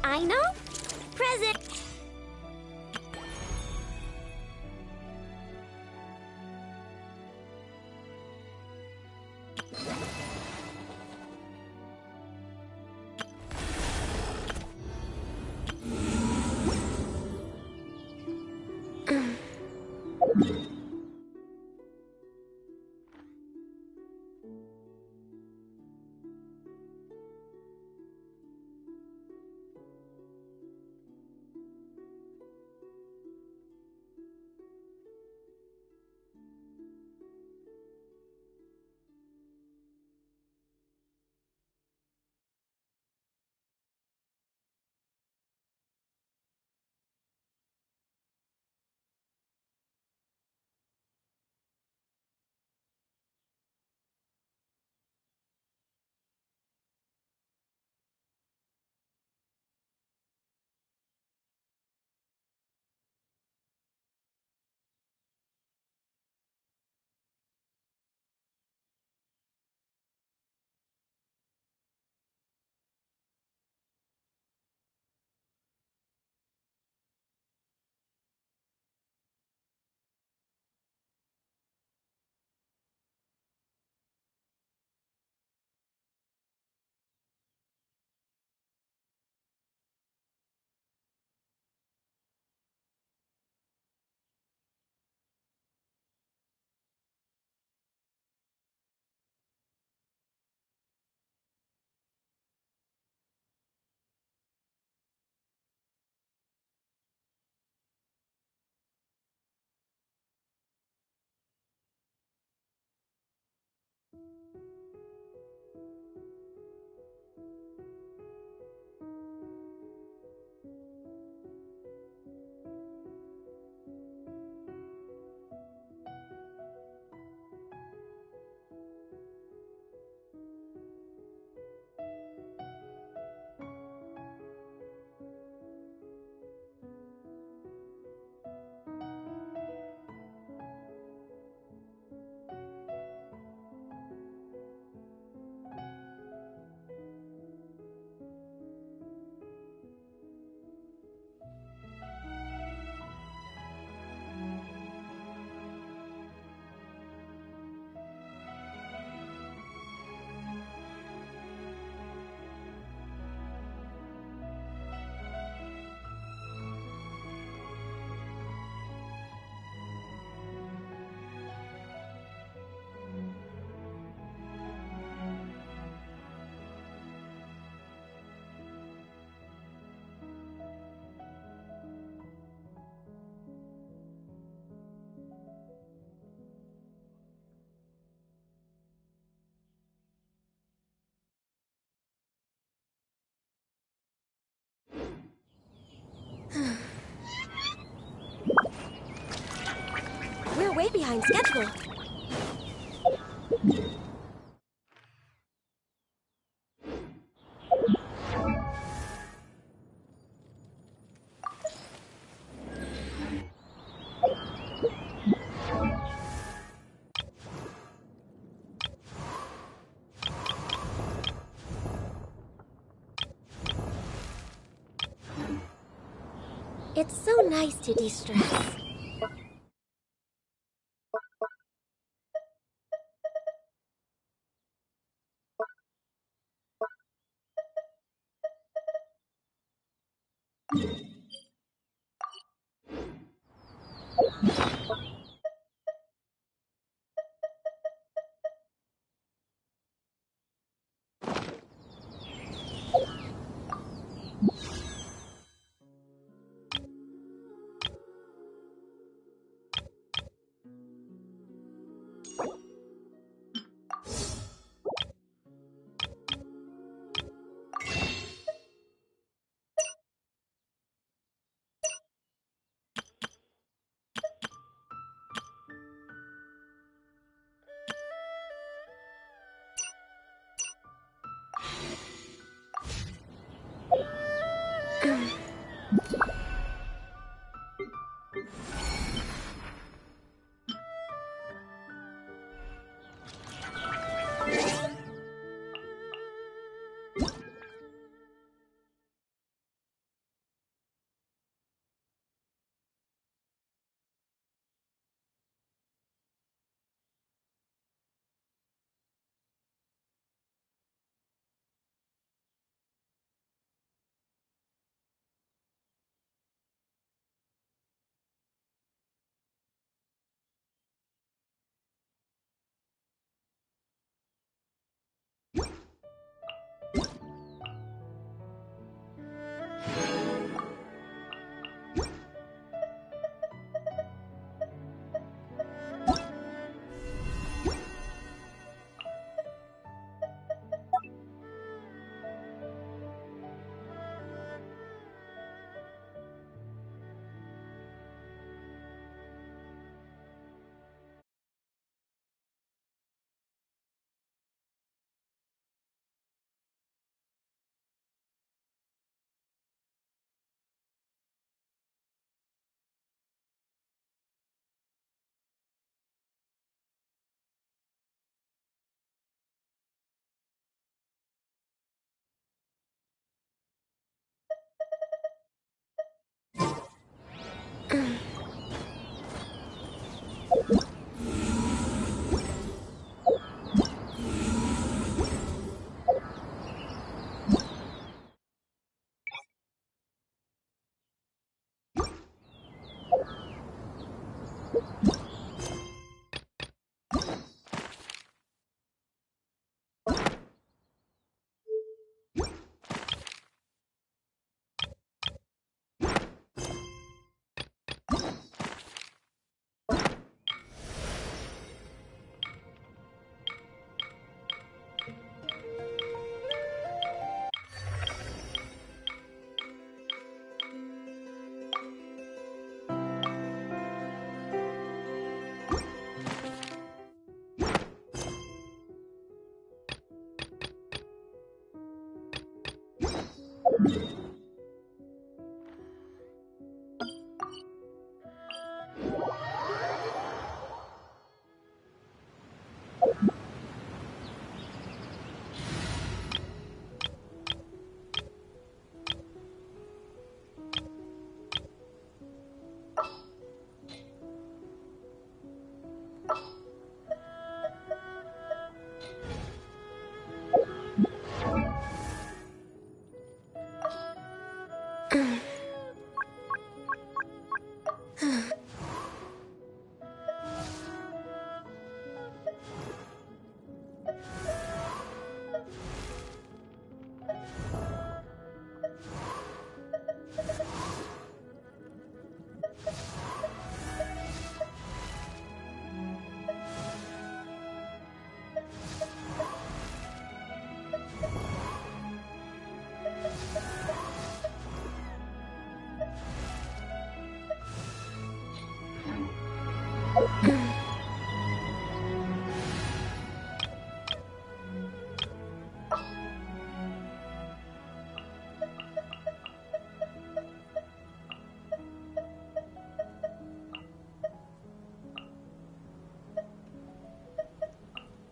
I know. Present. We're way behind schedule. It's so nice to de-stress.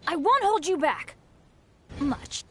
I won't hold you back. Much.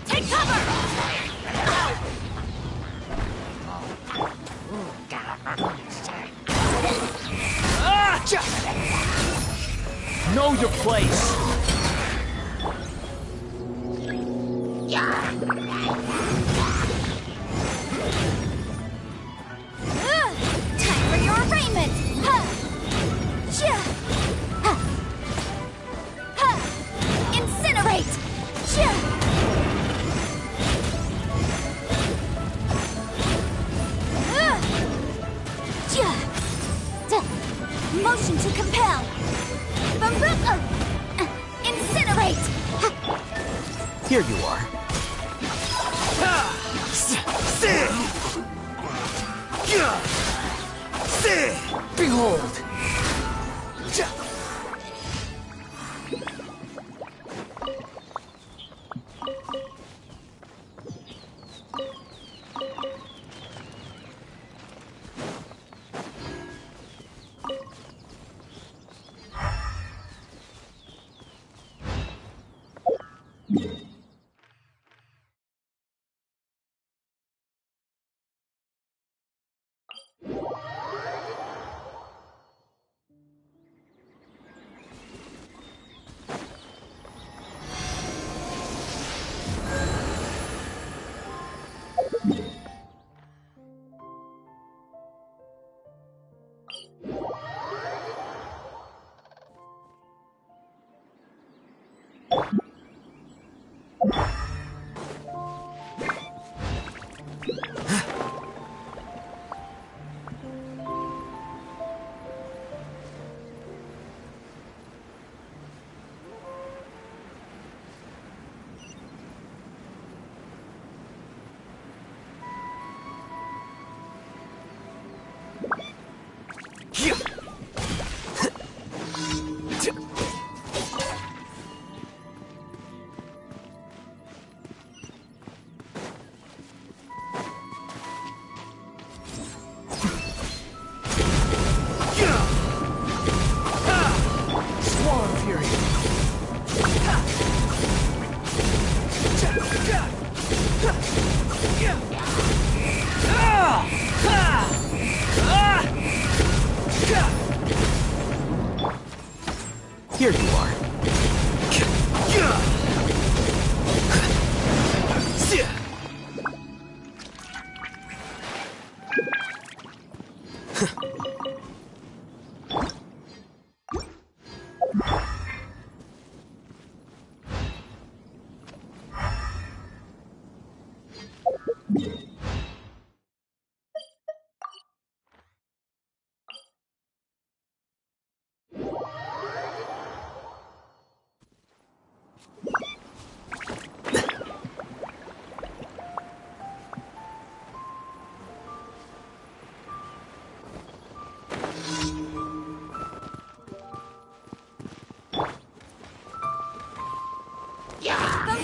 Take cover! Know your place! Time for your arraignment! Incinerate! Motion to compel! Incinerate! Here you are. Behold!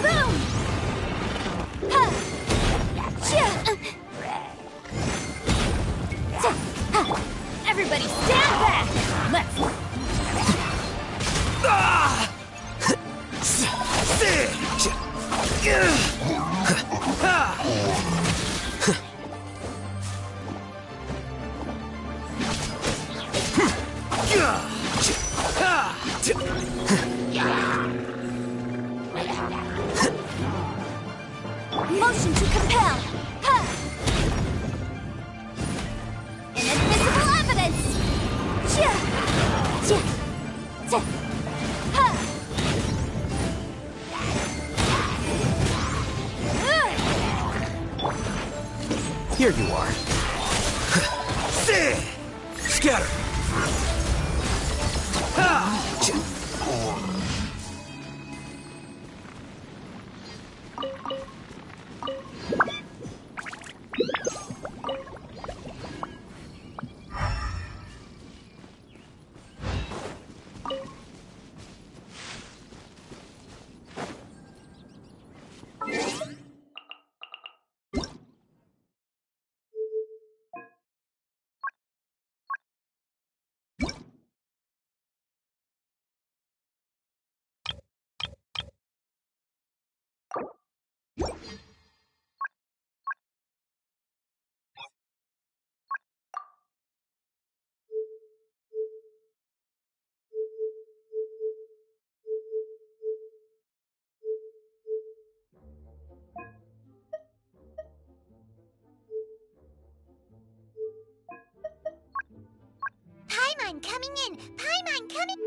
Boom! Ha! Chia! Everybody stand back! Let's... Motion to compel! Ha! Inadmissible evidence! Chia! Chia! Chia! Ha! Here you are. Scatter. Paimon coming in! Paimon coming...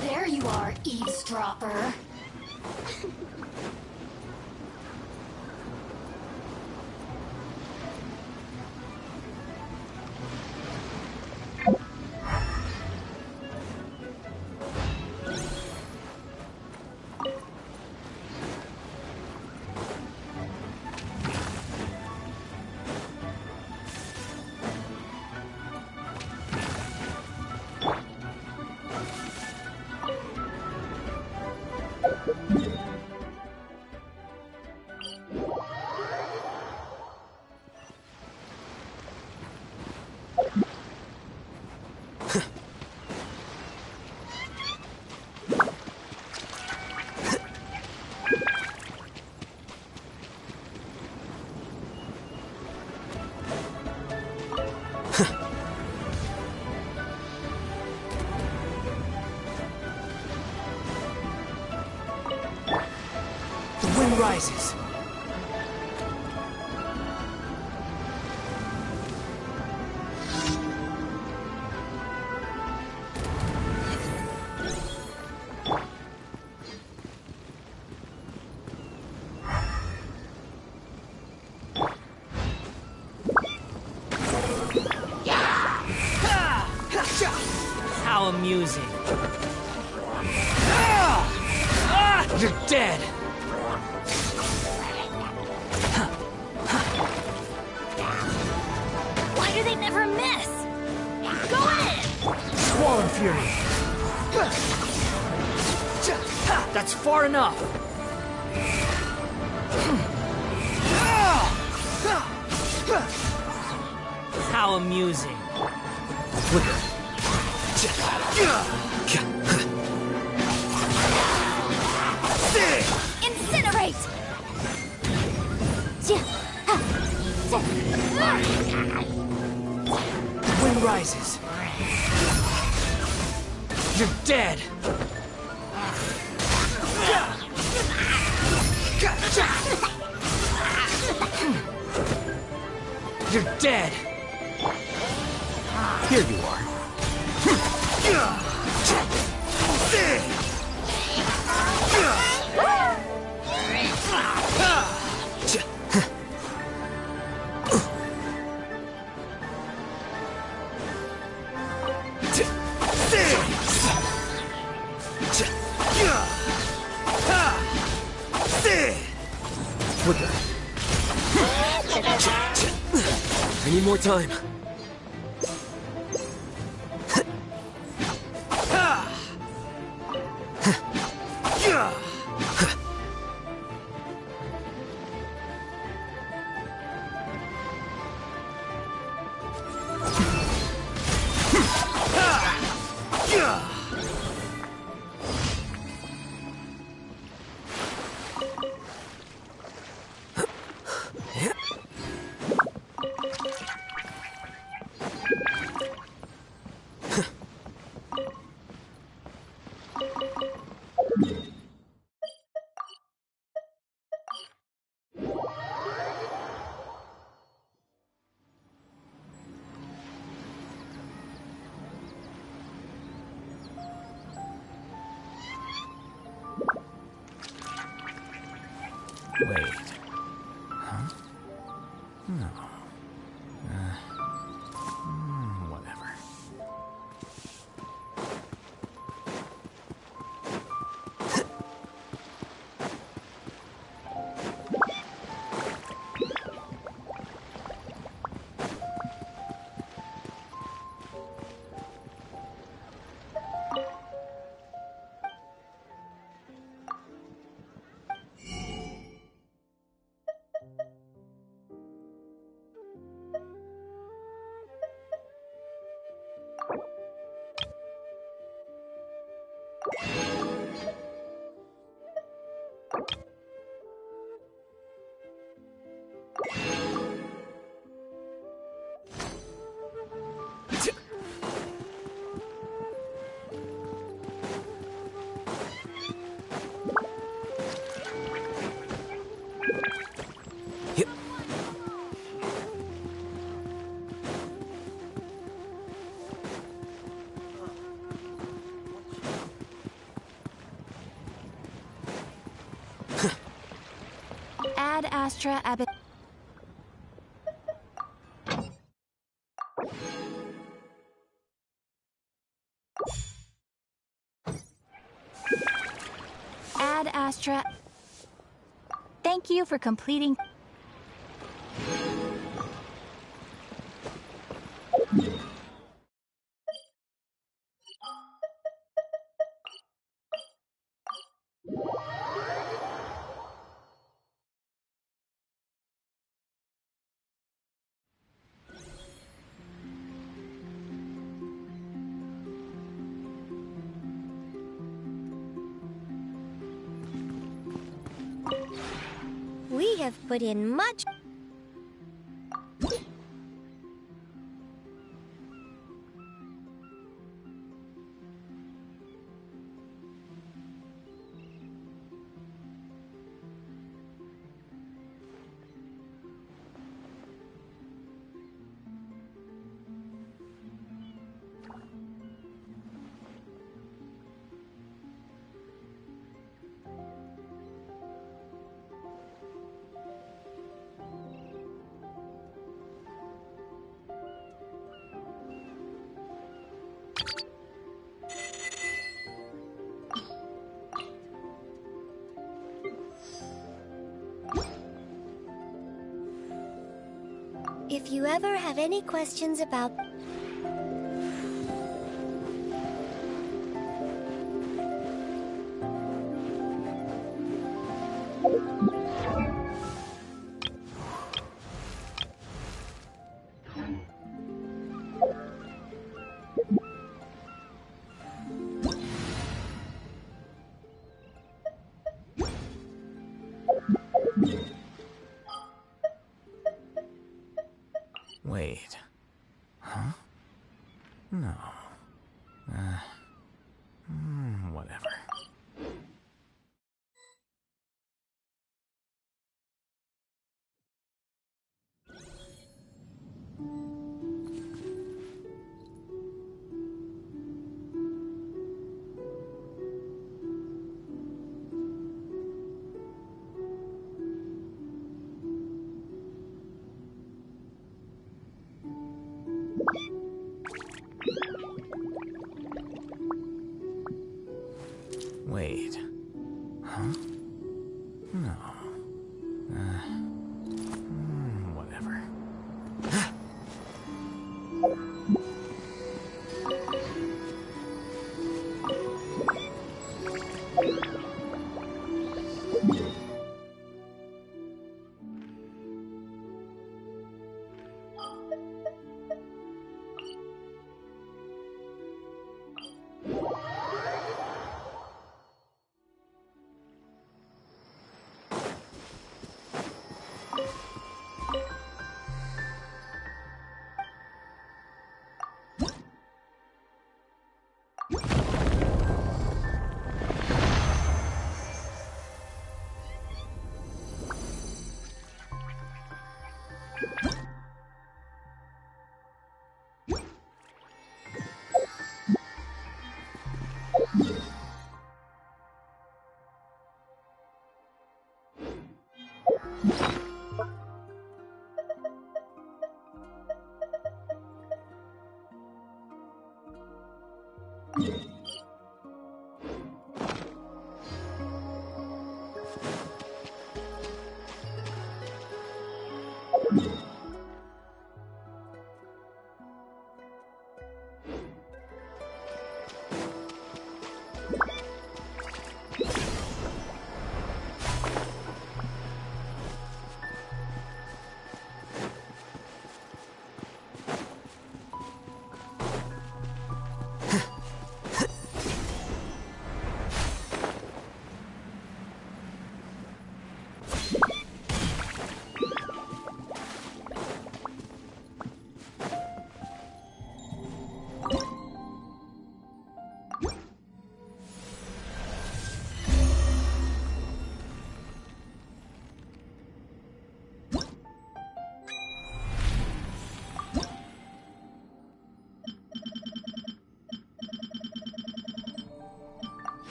There you are, eavesdropper. wind rises. How amusing. You're dead! Why do they never miss? Go in! Swallow Fury. That's far enough! How amusing. Flicker. Incinerate! Wind rises. You're dead! You're dead! Here you are. Flicker. I need more time. Wait. Huh? No. Whatever. Ad Astra Abbot. Ad Astra. Thank you for completing. We have put in much. If you ever have any questions about... Wait. Huh? No. Whatever. Wait. Huh? No. Whatever.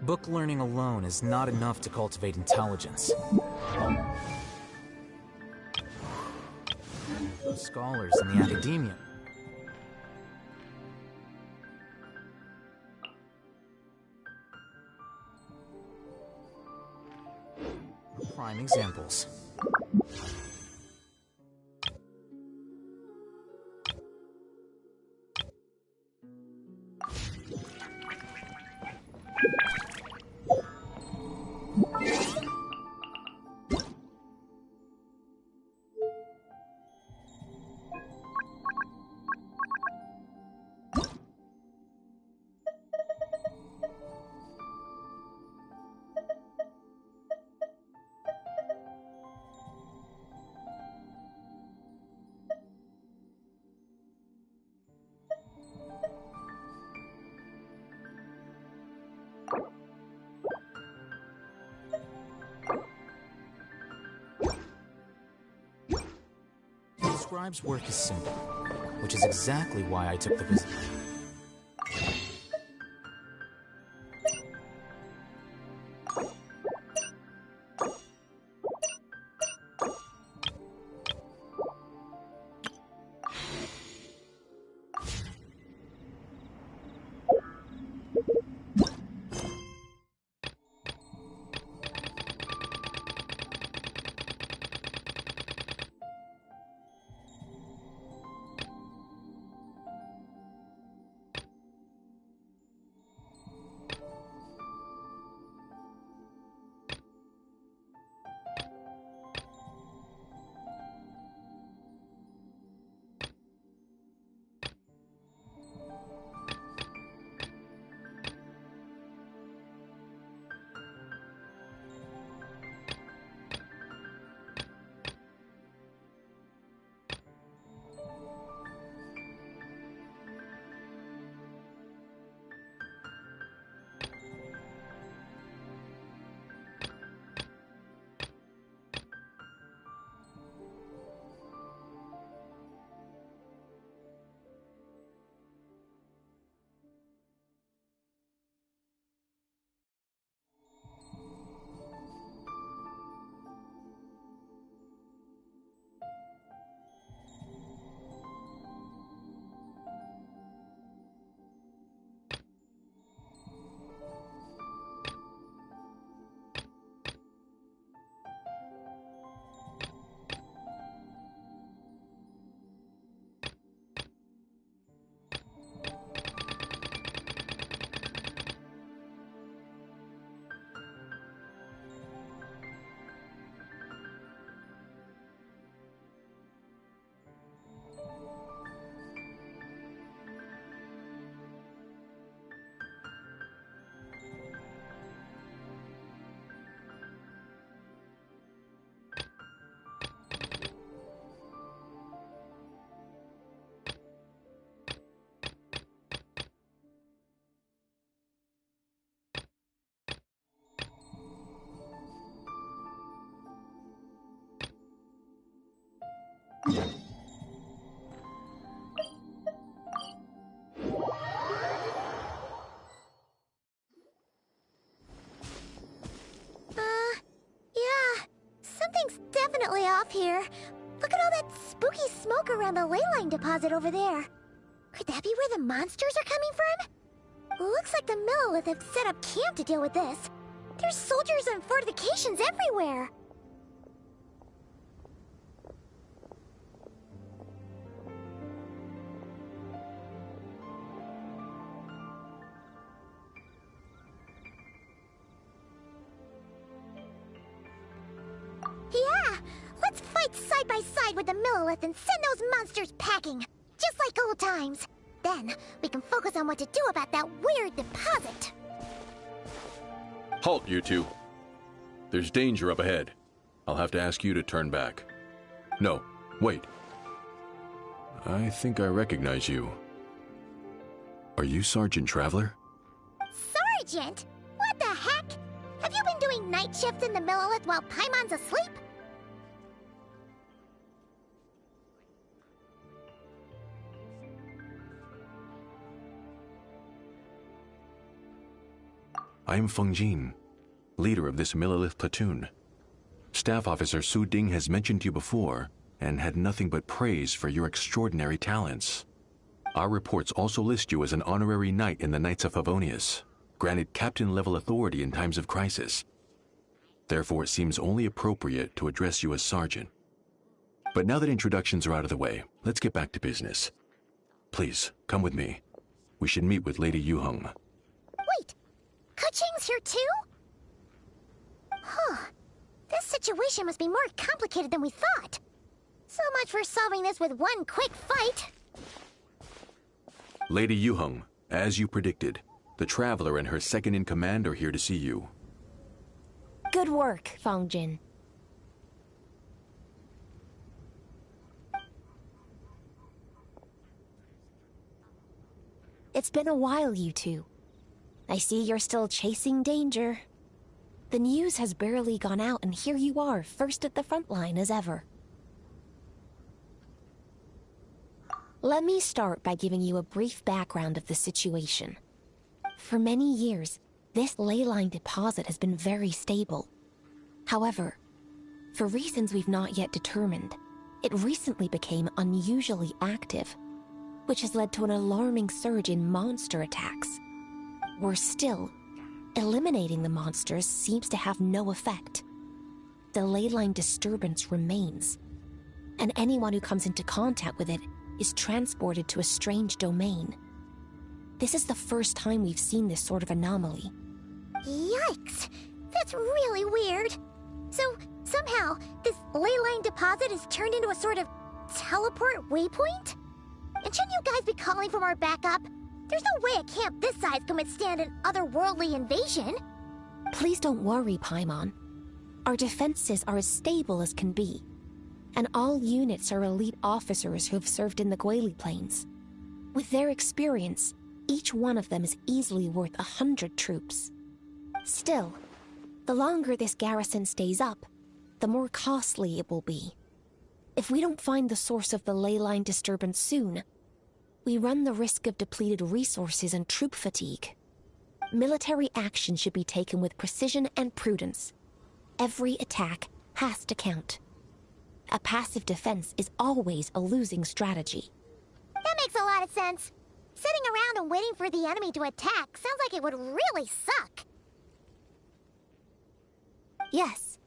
Book learning alone is not enough to cultivate intelligence. Those scholars in the academia. Prime examples. The scribe's work is simple, which is exactly why I took the visit. Yeah. Something's definitely off here. Look at all that spooky smoke around the ley line deposit over there. Could that be where the monsters are coming from? Looks like the Millilith have set up camp to deal with this. There's soldiers and fortifications everywhere. Yeah! Let's fight side by side with the Millilith and send those monsters packing! Just like old times. Then, we can focus on what to do about that weird deposit. Halt, you two. There's danger up ahead. I'll have to ask you to turn back. No, wait. I think I recognize you. Are you Sergeant Traveler? Sergeant? What the heck? Have you been doing night shifts in the Millilith while Paimon's asleep? I am Feng Jin, leader of this Millilith platoon. Staff Officer Su Ding has mentioned you before and had nothing but praise for your extraordinary talents. Our reports also list you as an honorary knight in the Knights of Favonius, granted captain-level authority in times of crisis. Therefore, it seems only appropriate to address you as Sergeant. But now that introductions are out of the way, let's get back to business. Please, come with me. We should meet with Lady Yuheng. Wait! Kuching's here too? Huh. This situation must be more complicated than we thought. So much for solving this with one quick fight. Lady Yuheng, as you predicted, the Traveler and her second-in-command are here to see you. Good work, Feng Jin. It's been a while, you two. I see you're still chasing danger. The news has barely gone out, and here you are, first at the front line as ever. Let me start by giving you a brief background of the situation. For many years, this ley line deposit has been very stable. However, for reasons we've not yet determined, it recently became unusually active, which has led to an alarming surge in monster attacks. Worse still, eliminating the monsters seems to have no effect. The ley line disturbance remains, and anyone who comes into contact with it is transported to a strange domain. This is the first time we've seen this sort of anomaly. Yikes! That's really weird. So, somehow, this ley line deposit is turned into a sort of teleport waypoint? And shouldn't you guys be calling for more backup? There's no way a camp this size can withstand an otherworldly invasion. Please don't worry, Paimon. Our defenses are as stable as can be, and all units are elite officers who have served in the Guili Plains. With their experience, each one of them is easily worth 100 troops. Still, the longer this garrison stays up, the more costly it will be. If we don't find the source of the ley line disturbance soon, we run the risk of depleted resources and troop fatigue. Military action should be taken with precision and prudence. Every attack has to count. A passive defense is always a losing strategy. That makes a lot of sense. Sitting around and waiting for the enemy to attack sounds like it would really suck. Yes,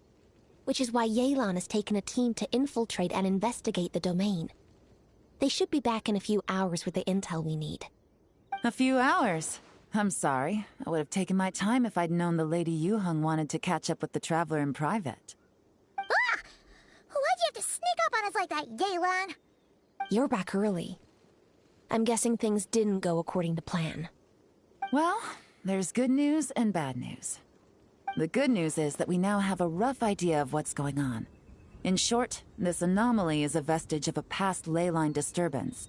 which is why Yelan has taken a team to infiltrate and investigate the domain. They should be back in a few hours with the intel we need. A few hours? I'm sorry. I would have taken my time if I'd known the Lady Yuheng wanted to catch up with the Traveler in private. Ah! Why'd you have to sneak up on us like that, Yelan? You're back early. I'm guessing things didn't go according to plan. Well, there's good news and bad news. The good news is that we now have a rough idea of what's going on. In short, this anomaly is a vestige of a past ley line disturbance.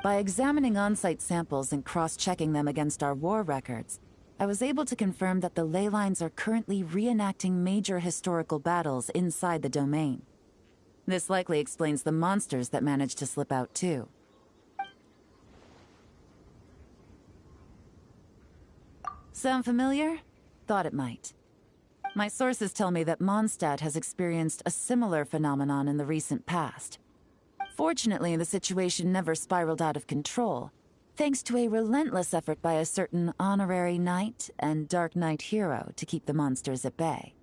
By examining on-site samples and cross-checking them against our war records, I was able to confirm that the ley lines are currently reenacting major historical battles inside the domain. This likely explains the monsters that managed to slip out too. Sound familiar? Thought it might. My sources tell me that Mondstadt has experienced a similar phenomenon in the recent past. Fortunately, the situation never spiraled out of control, thanks to a relentless effort by a certain honorary knight and Dark Knight hero to keep the monsters at bay.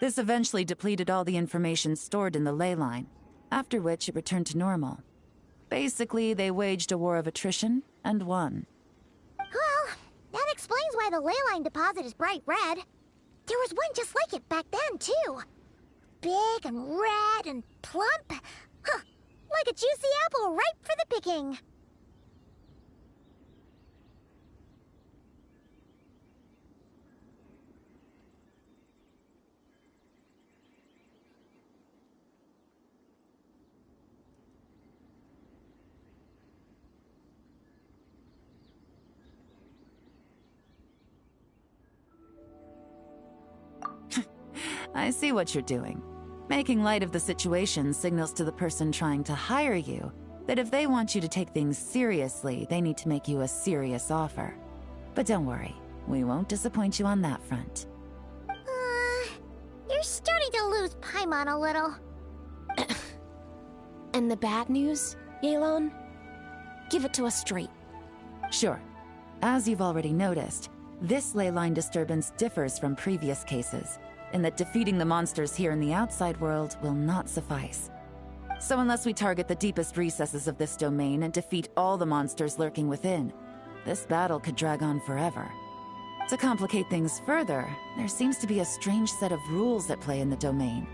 This eventually depleted all the information stored in the ley line, after which it returned to normal. Basically, they waged a war of attrition and won. Well, that explains why the ley line deposit is bright red. There was one just like it back then, too. Big and red and plump. Huh, like a juicy apple ripe for the picking. I see what you're doing. Making light of the situation signals to the person trying to hire you that if they want you to take things seriously, they need to make you a serious offer. But don't worry, we won't disappoint you on that front. You're starting to lose Paimon a little. And the bad news, Yelan? Give it to us straight. Sure. As you've already noticed, this ley line disturbance differs from previous cases, in that defeating the monsters here in the outside world will not suffice. So unless we target the deepest recesses of this domain and defeat all the monsters lurking within, this battle could drag on forever. To complicate things further, there seems to be a strange set of rules at play in the domain.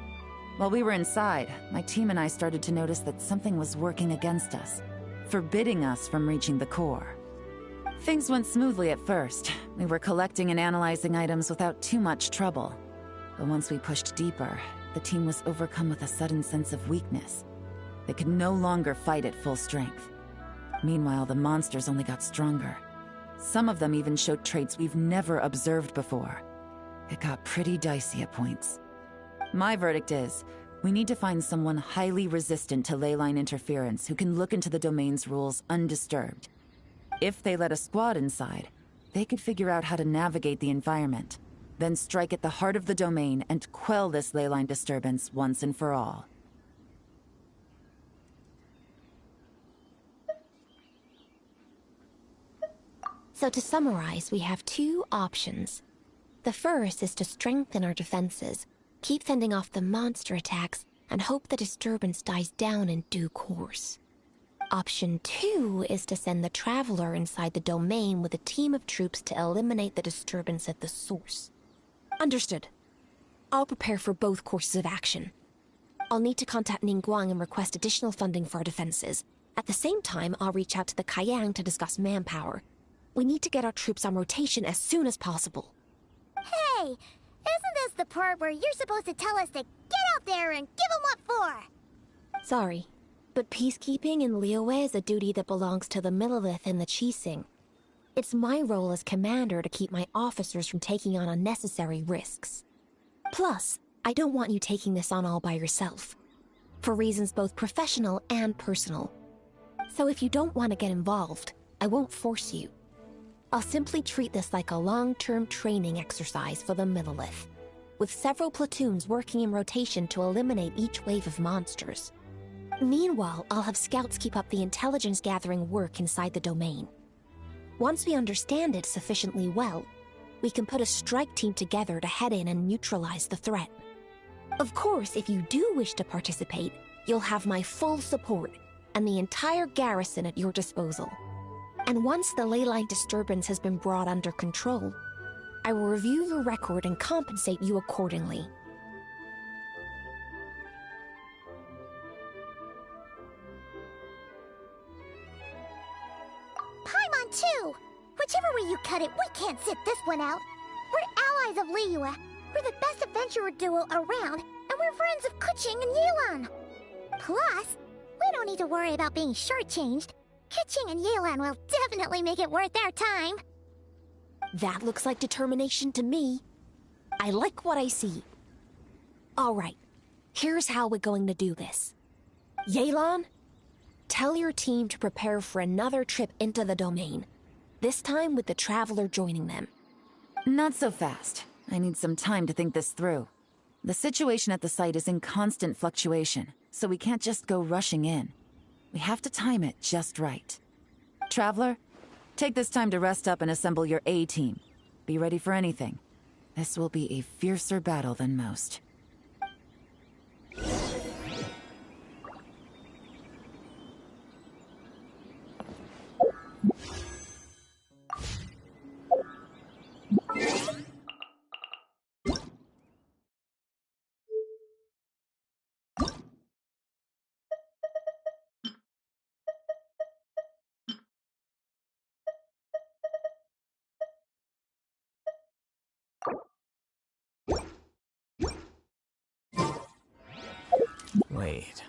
While we were inside, my team and I started to notice that something was working against us, forbidding us from reaching the core. Things went smoothly at first. We were collecting and analyzing items without too much trouble. But once we pushed deeper, the team was overcome with a sudden sense of weakness. They could no longer fight at full strength. Meanwhile, the monsters only got stronger. Some of them even showed traits we've never observed before. It got pretty dicey at points. My verdict is, we need to find someone highly resistant to ley line interference who can look into the domain's rules undisturbed. If they let a squad inside, they could figure out how to navigate the environment, then strike at the heart of the domain and quell this ley line disturbance once and for all. So to summarize, we have two options. The first is to strengthen our defenses, keep fending off the monster attacks, and hope the disturbance dies down in due course. Option 2 is to send the Traveler inside the domain with a team of troops to eliminate the disturbance at the source. Understood. I'll prepare for both courses of action. I'll need to contact Ningguang and request additional funding for our defenses. At the same time, I'll reach out to the Kayang to discuss manpower. We need to get our troops on rotation as soon as possible. Hey, isn't this the part where you're supposed to tell us to get out there and give them what for? Sorry, but peacekeeping in Liyue is a duty that belongs to the Millelith and the Qixing. It's my role as commander to keep my officers from taking on unnecessary risks. Plus, I don't want you taking this on all by yourself, for reasons both professional and personal. So if you don't want to get involved, I won't force you. I'll simply treat this like a long-term training exercise for the Millelith, with several platoons working in rotation to eliminate each wave of monsters. Meanwhile, I'll have scouts keep up the intelligence-gathering work inside the domain. Once we understand it sufficiently well, we can put a strike team together to head in and neutralize the threat. Of course, if you do wish to participate, you'll have my full support and the entire garrison at your disposal. And once the ley line disturbance has been brought under control, I will review your record and compensate you accordingly. Paimon too! Whichever way you cut it, we can't sit this one out. We're allies of Liyue. We're the best adventurer duo around, and we're friends of Keqing and Yelan. Plus, we don't need to worry about being shortchanged. Keqing and Yelan will definitely make it worth our time. That looks like determination to me. I like what I see. All right, Here's how we're going to do this. Yelan, tell your team to prepare for another trip into the domain. This time with the Traveler joining them. Not so fast. I need some time to think this through. The situation at the site is in constant fluctuation, so we can't just go rushing in. We have to time it just right. Traveler, take this time to rest up and assemble your A-team. Be ready for anything. This will be a fiercer battle than most. Wait.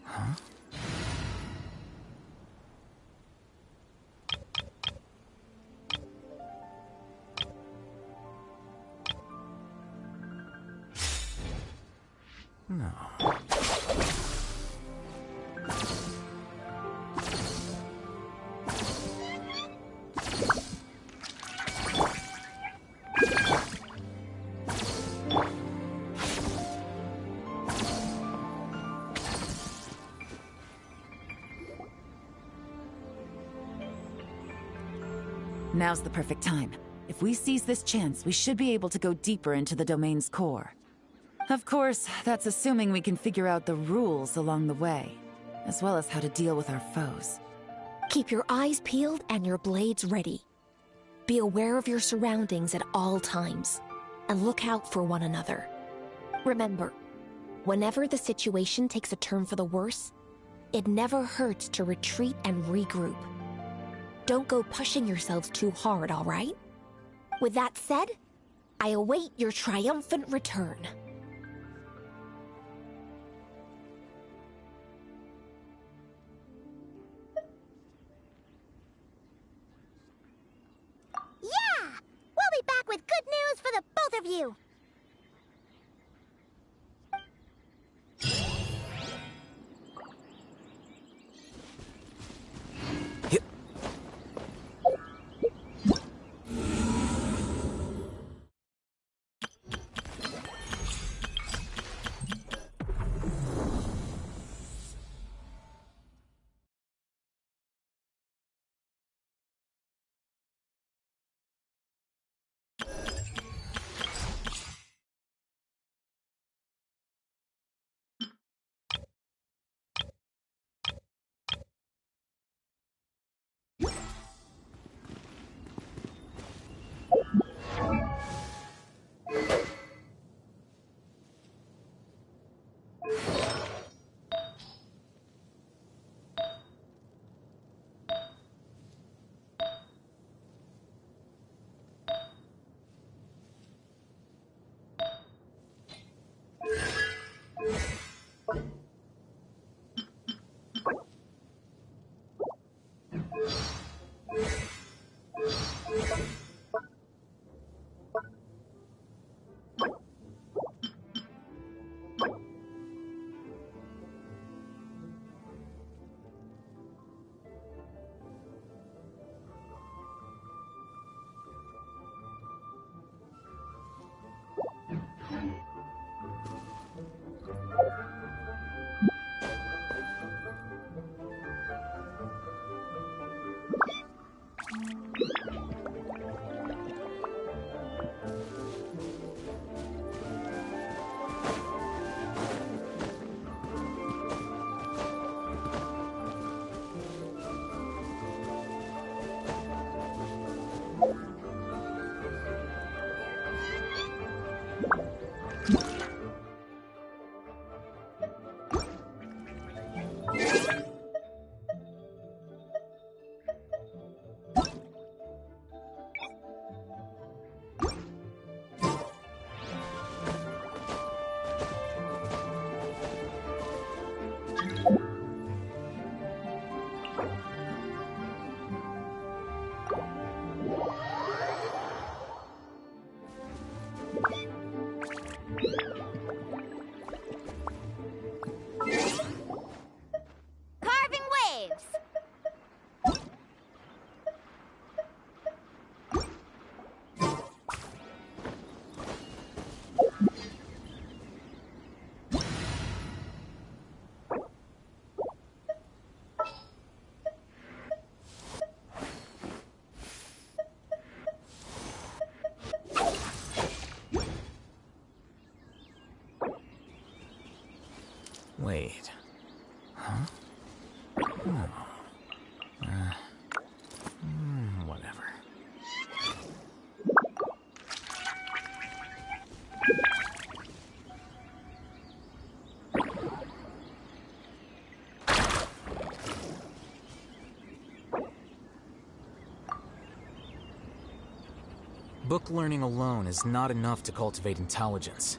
Huh? No. Now's the perfect time. If we seize this chance, we should be able to go deeper into the domain's core. Of course, that's assuming we can figure out the rules along the way, as well as how to deal with our foes. Keep your eyes peeled and your blades ready. Be aware of your surroundings at all times, and look out for one another. Remember, whenever the situation takes a turn for the worse, it never hurts to retreat and regroup. Don't go pushing yourselves too hard, all right? With that said, I await your triumphant return. Yeah! We'll be back with good news for the both of you! Wait. Huh? Whatever. Book learning alone is not enough to cultivate intelligence.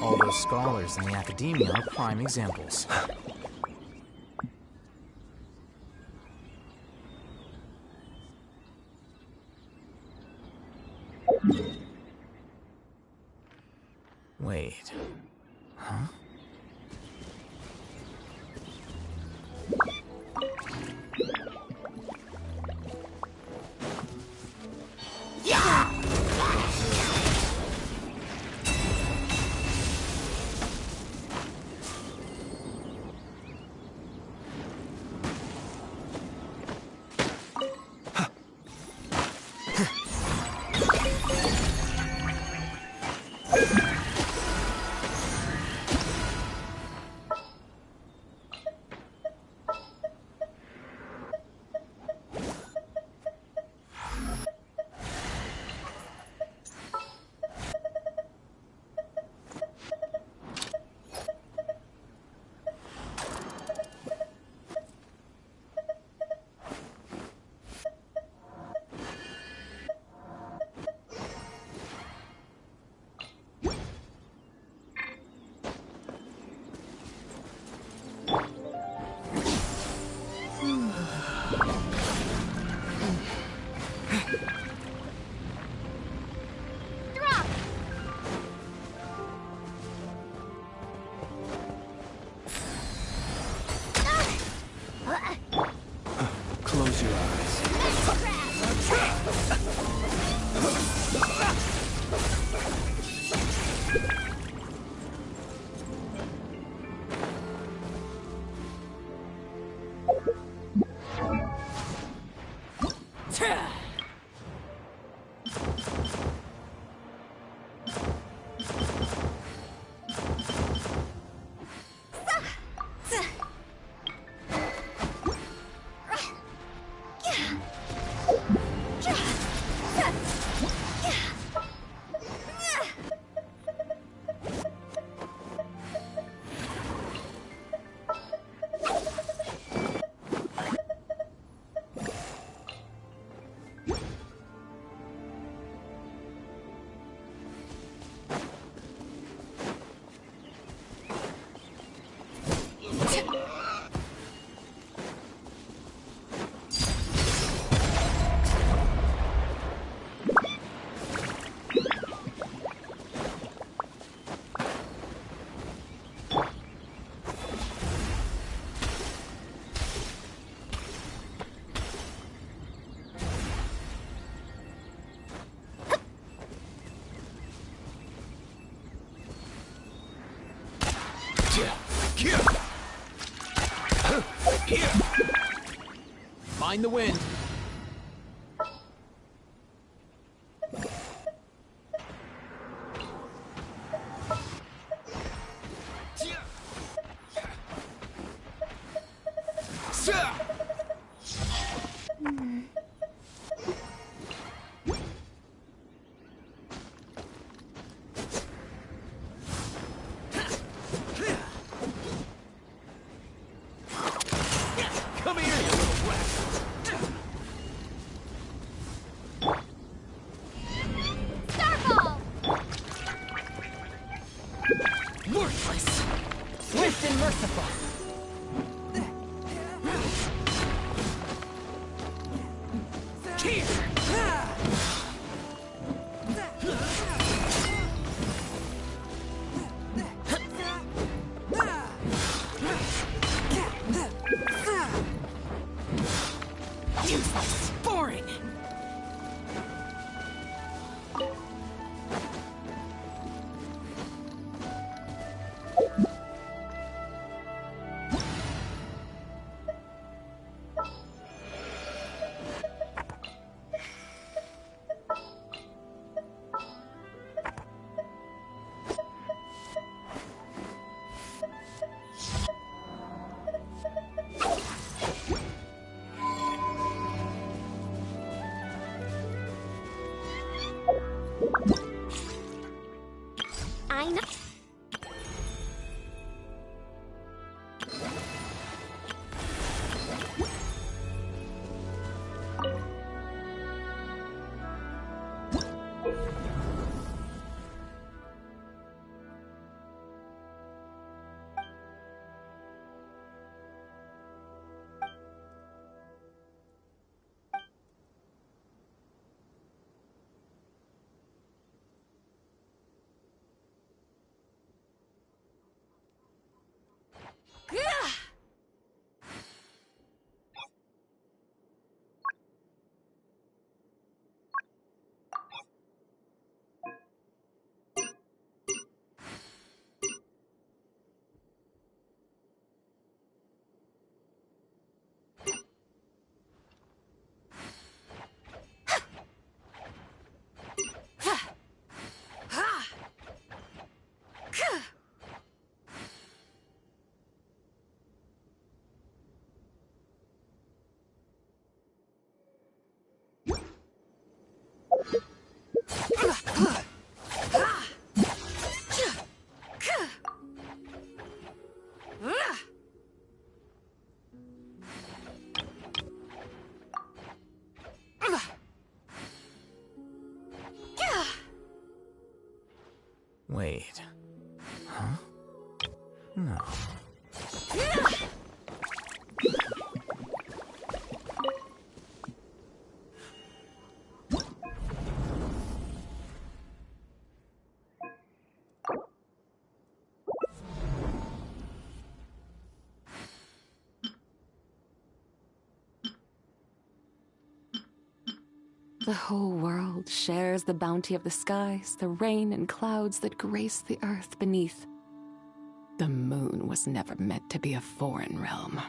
All those scholars in the academia are prime examples. Wait. Huh? Close your eyes. Mind the wind. Come here, you little rat! Starfall! Worthless! Swift and merciful! Here! Wait. Huh? No. The whole world shares the bounty of the skies, the rain and clouds that grace the earth beneath. The moon was never meant to be a foreign realm.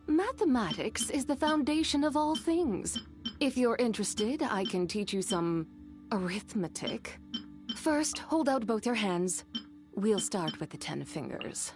Mathematics is the foundation of all things. If you're interested, I can teach you some arithmetic. First, hold out both your hands. We'll start with the 10 fingers.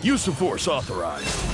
Use of force authorized.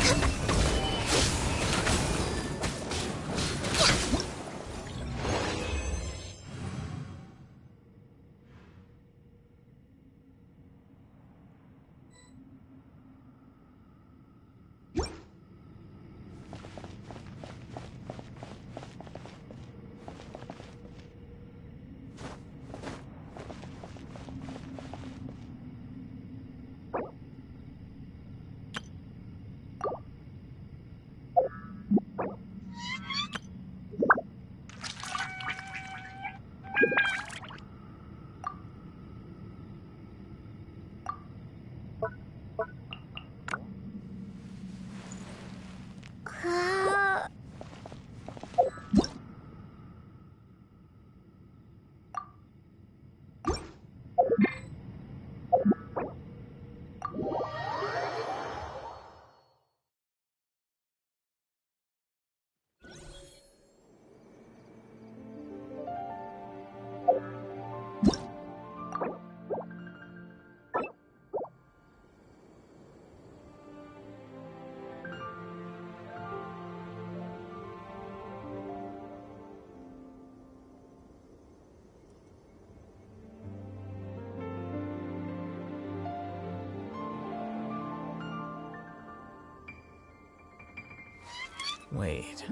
Wait.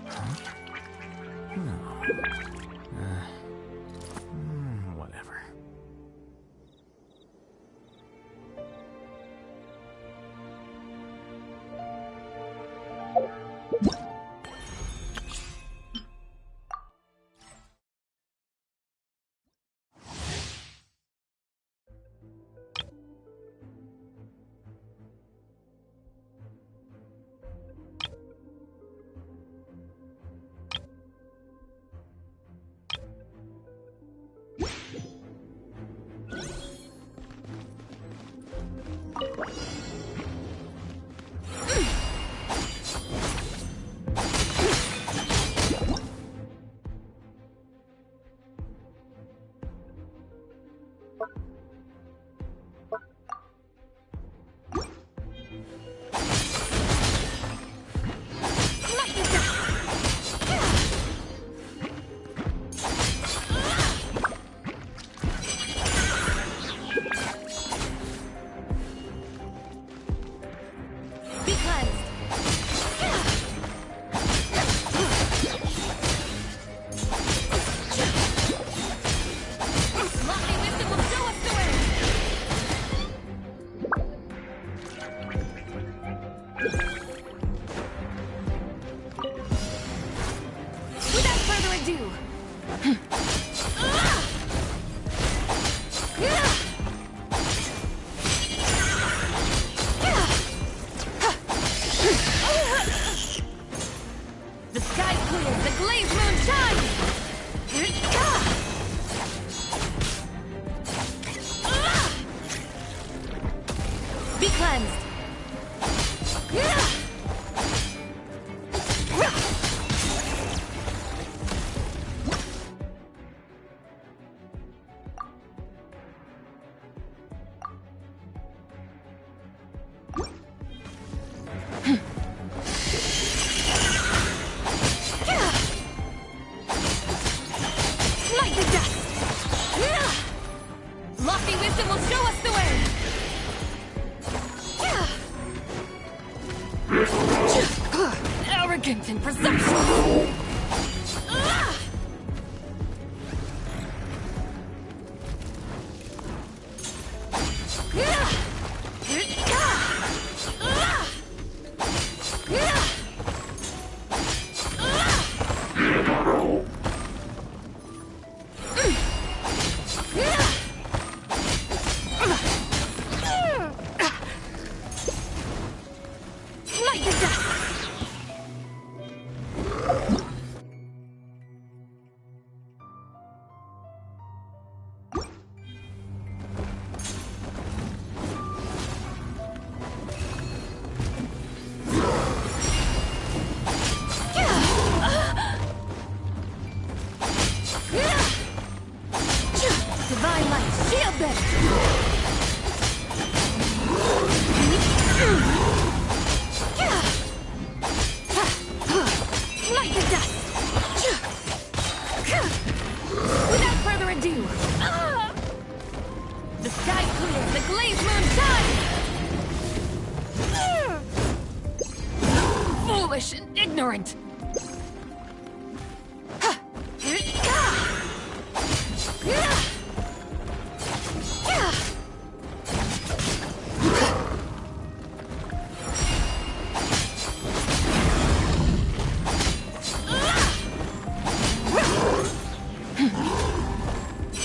Huh? No. Whatever. Be cleansed! Lofty wisdom will show us the way! Arrogant and presumptuous! Divine light, shield them! Light the dust! Without further ado, the sky clear, the glazed moon shines! Foolish and ignorant!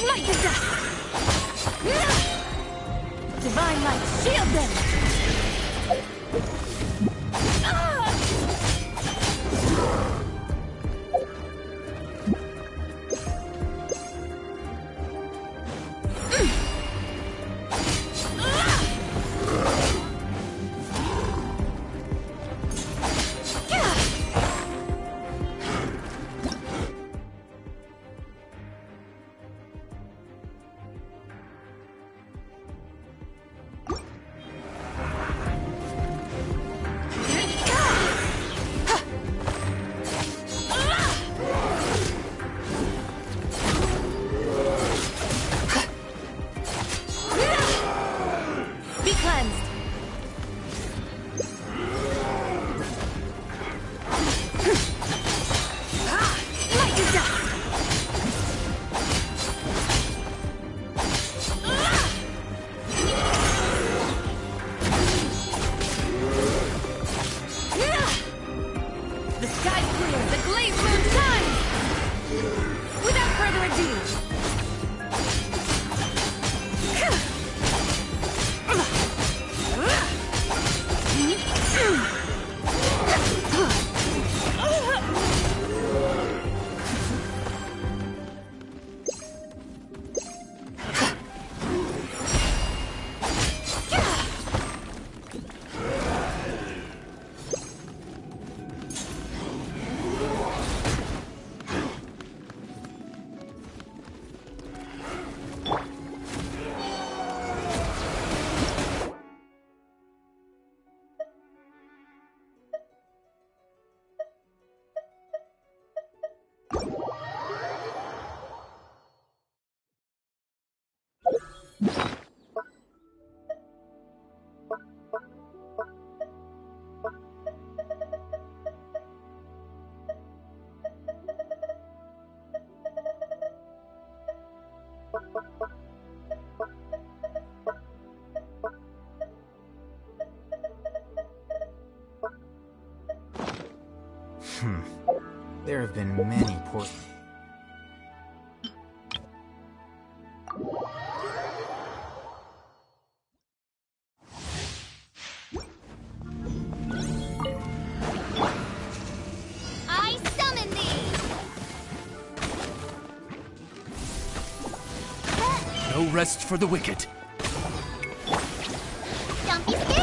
Light the dust! Divine light, shield them! Be cleansed! Light the dust! The sky clear, the glazed moon shines! Without further ado, There have been many poor... I summon thee! No rest for the wicked. Don't be scared!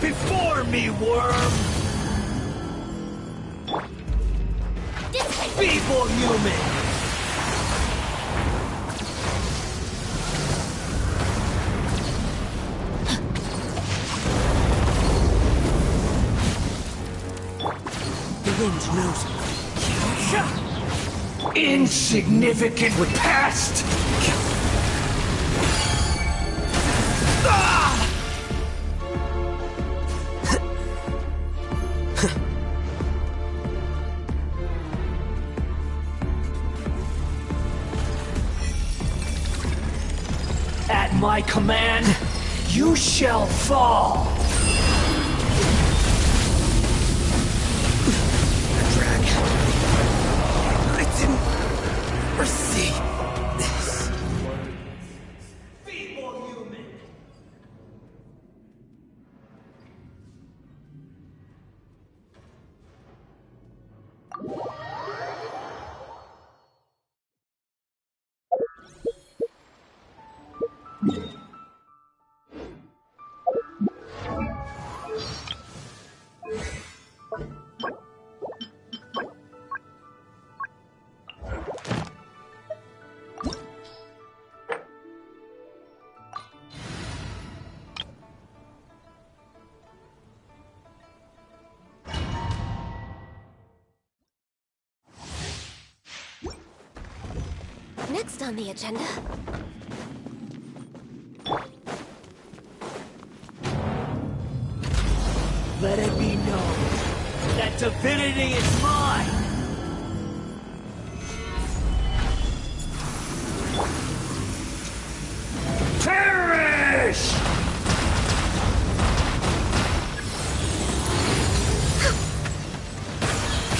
Before me, worm! Feeble human! The wind knows me. Insignificant past! At my command, you shall fall! I didn't foresee this. Feeble human! Next on the agenda. Let it be known that divinity is mine! Perish!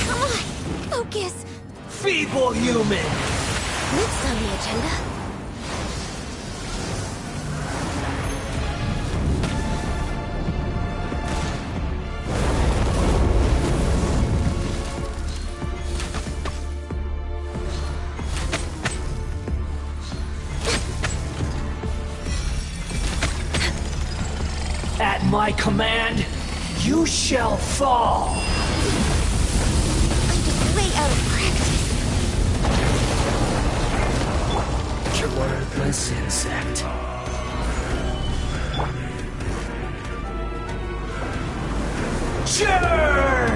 Come on! Focus! Feeble human! Next on the agenda. At my command, you shall fall! I'm just way out of practice. Worthless insect. Churn!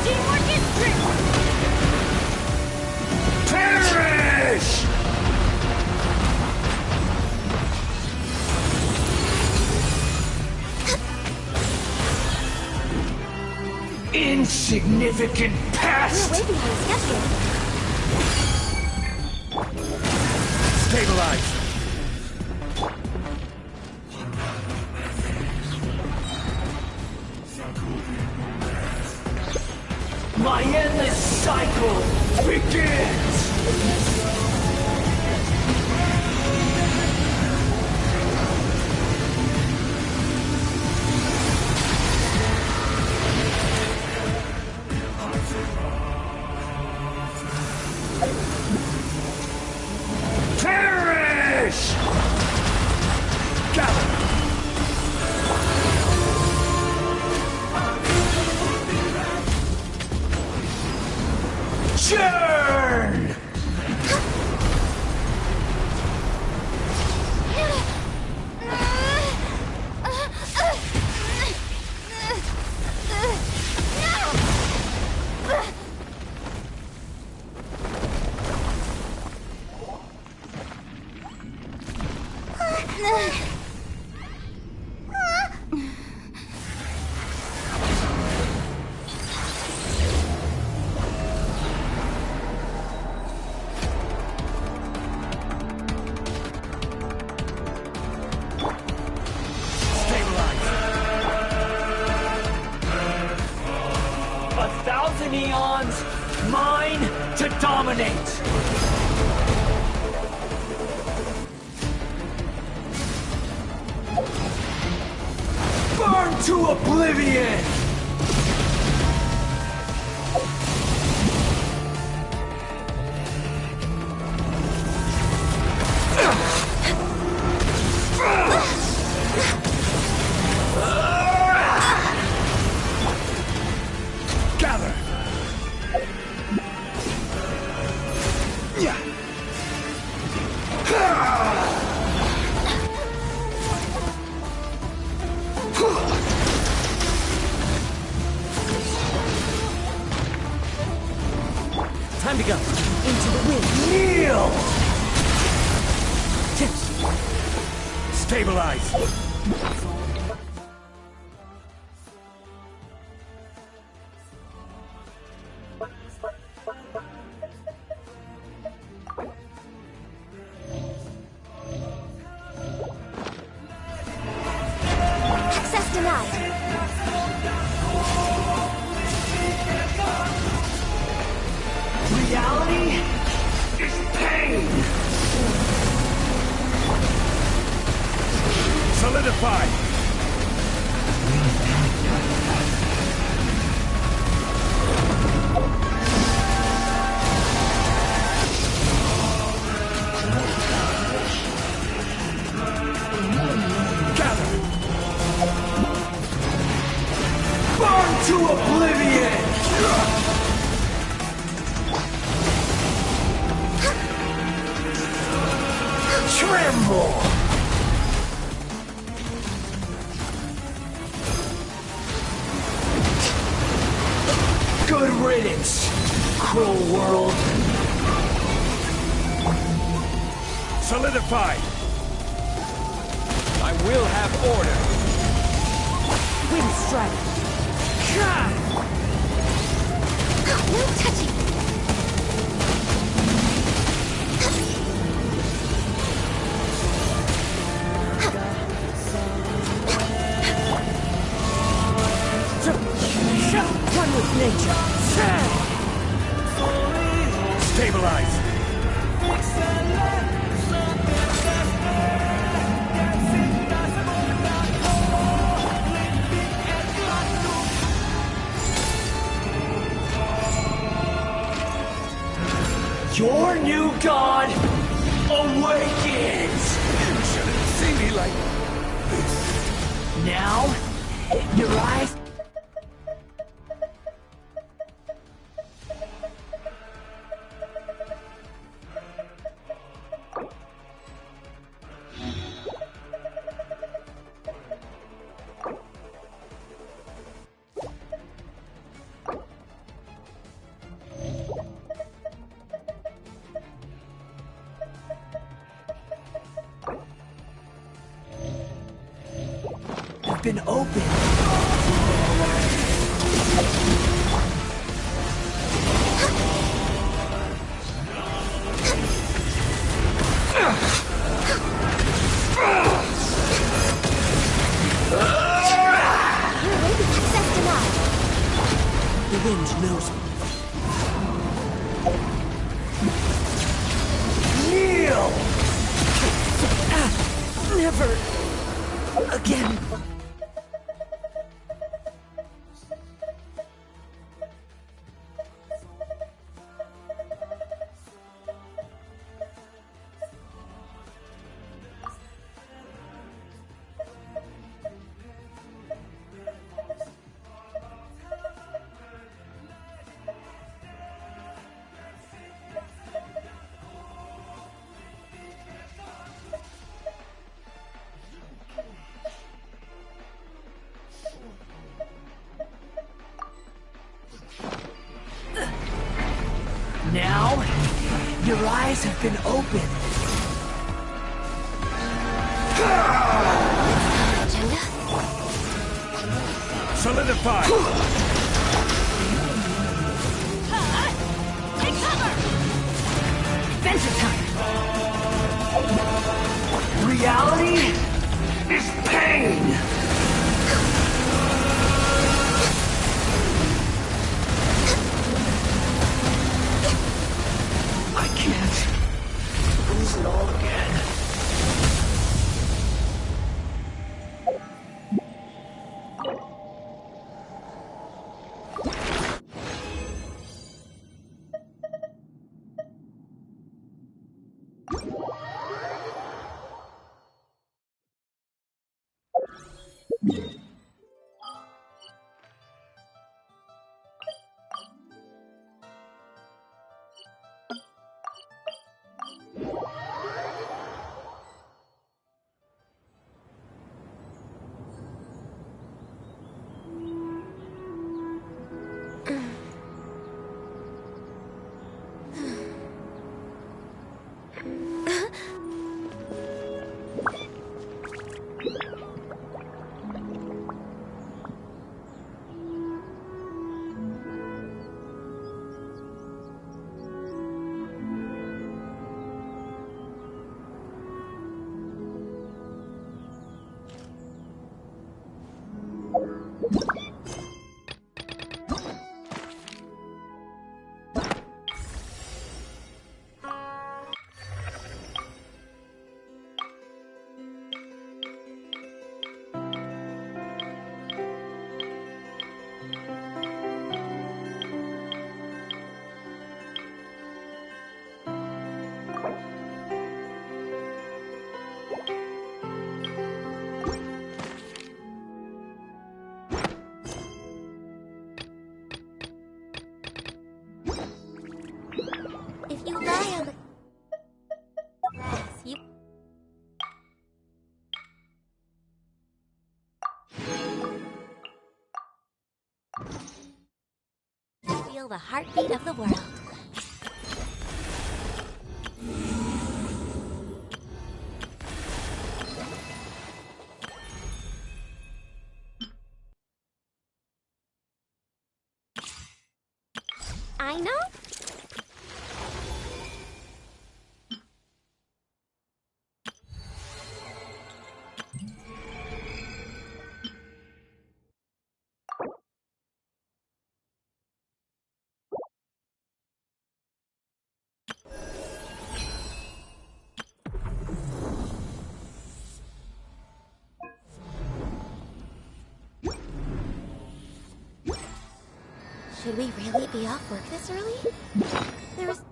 Teamwork is great! Perish! Insignificant pest! We're way behind schedule. Stabilize! My endless cycle begins! Perish! Gather! Churn! Eons, mine to dominate! Burn to oblivion! Gather! Time to go. Into the wind. Kneel! Tips. Stabilize! Access denied. Reality is pain! Solidify! Gather! Burn to oblivion! Tremble! Good riddance, cruel world. Solidified! I will have order! Wind strike! No touching! One with nature! Stabilize! Your new god awakens! You shouldn't see me like this. Now, your eyes... have been opened. The wind knows me. Kneel! Never again. Now, your eyes have been opened. Solidify! Take cover! Adventure time! Reality is pain! I can't lose it all again. feel the heartbeat of the world. I know. Should we really be off work this early? There's...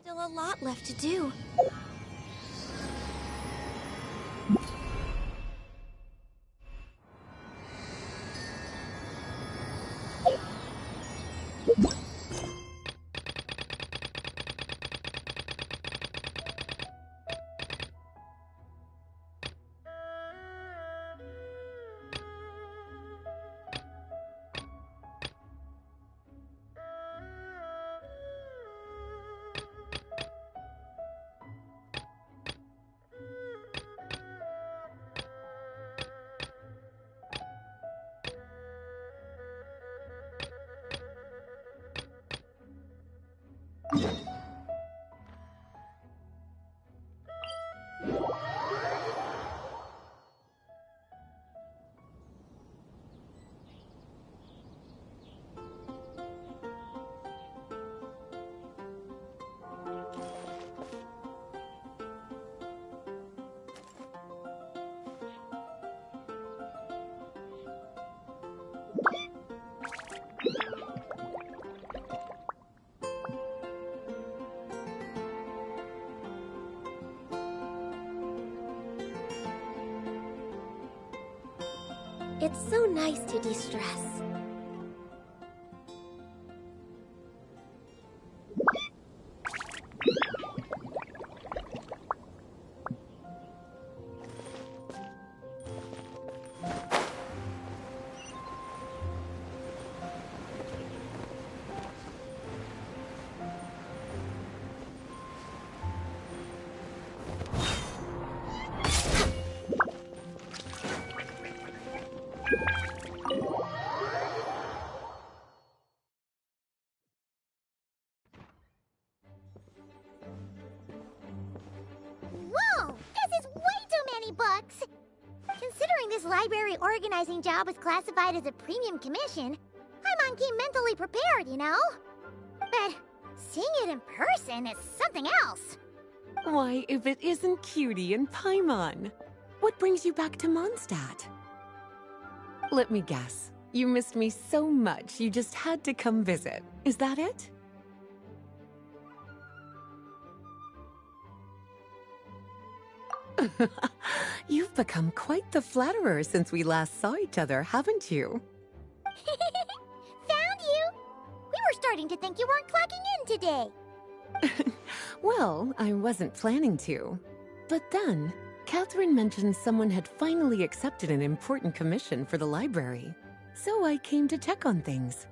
still a lot left to do. It's so nice to de-stress. Whoa! This is way too many books! Considering this library organizing job was classified as a premium commission, I'm on key mentally prepared, you know? But seeing it in person is something else. Why, if it isn't Cutie and Paimon? What brings you back to Mondstadt? Let me guess. You missed me so much you just had to come visit. Is that it? You've become quite the flatterer since we last saw each other, haven't you? Found you! We were starting to think you weren't clocking in today. Well, I wasn't planning to. But then, Catherine mentioned someone had finally accepted an important commission for the library. So I came to check on things.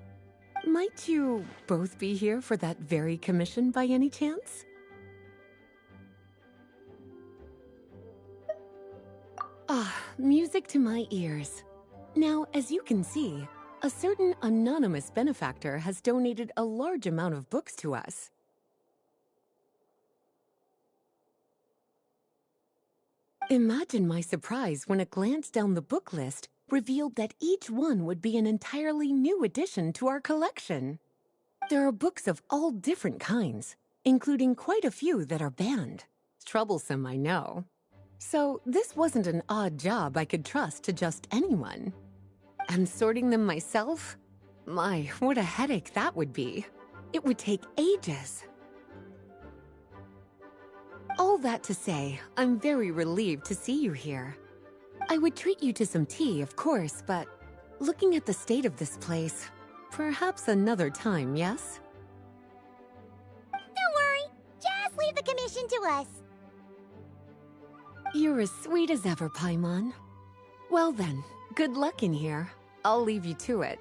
Might you both be here for that very commission by any chance? Ah, music to my ears. Now, as you can see, a certain anonymous benefactor has donated a large amount of books to us. Imagine my surprise when a glance down the book list revealed that each one would be an entirely new addition to our collection. There are books of all different kinds, including quite a few that are banned. Troublesome, I know. So this wasn't an odd job I could trust to just anyone. And sorting them myself? My, what a headache that would be. It would take ages. All that to say, I'm very relieved to see you here. I would treat you to some tea, of course, but looking at the state of this place, perhaps another time, yes? Don't worry, just leave the commission to us. You're as sweet as ever, Paimon. Well then, good luck in here. I'll leave you to it.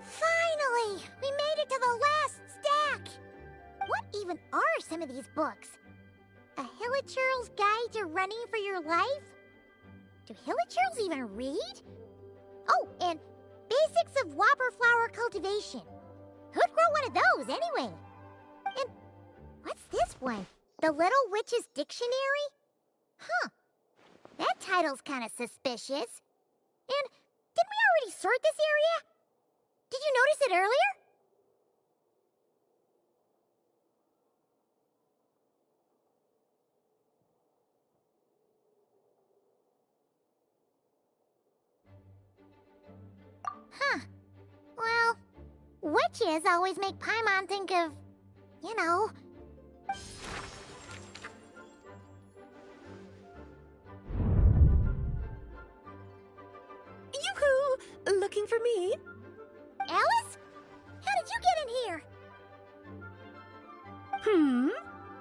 Finally! We made it to the last stack! What even are some of these books? A Hilichurl's Guide to Running for Your Life? Do Hilichurls even read? Oh, and Basics of Whopper Flower Cultivation. Who'd grow one of those, anyway? And what's this one? The Little Witch's Dictionary? Huh. That title's kind of suspicious. And didn't we already sort this area? Did you notice it earlier? Huh. Well, witches always make Paimon think of, you know... Yoo-hoo! Looking for me? Alice? How did you get in here?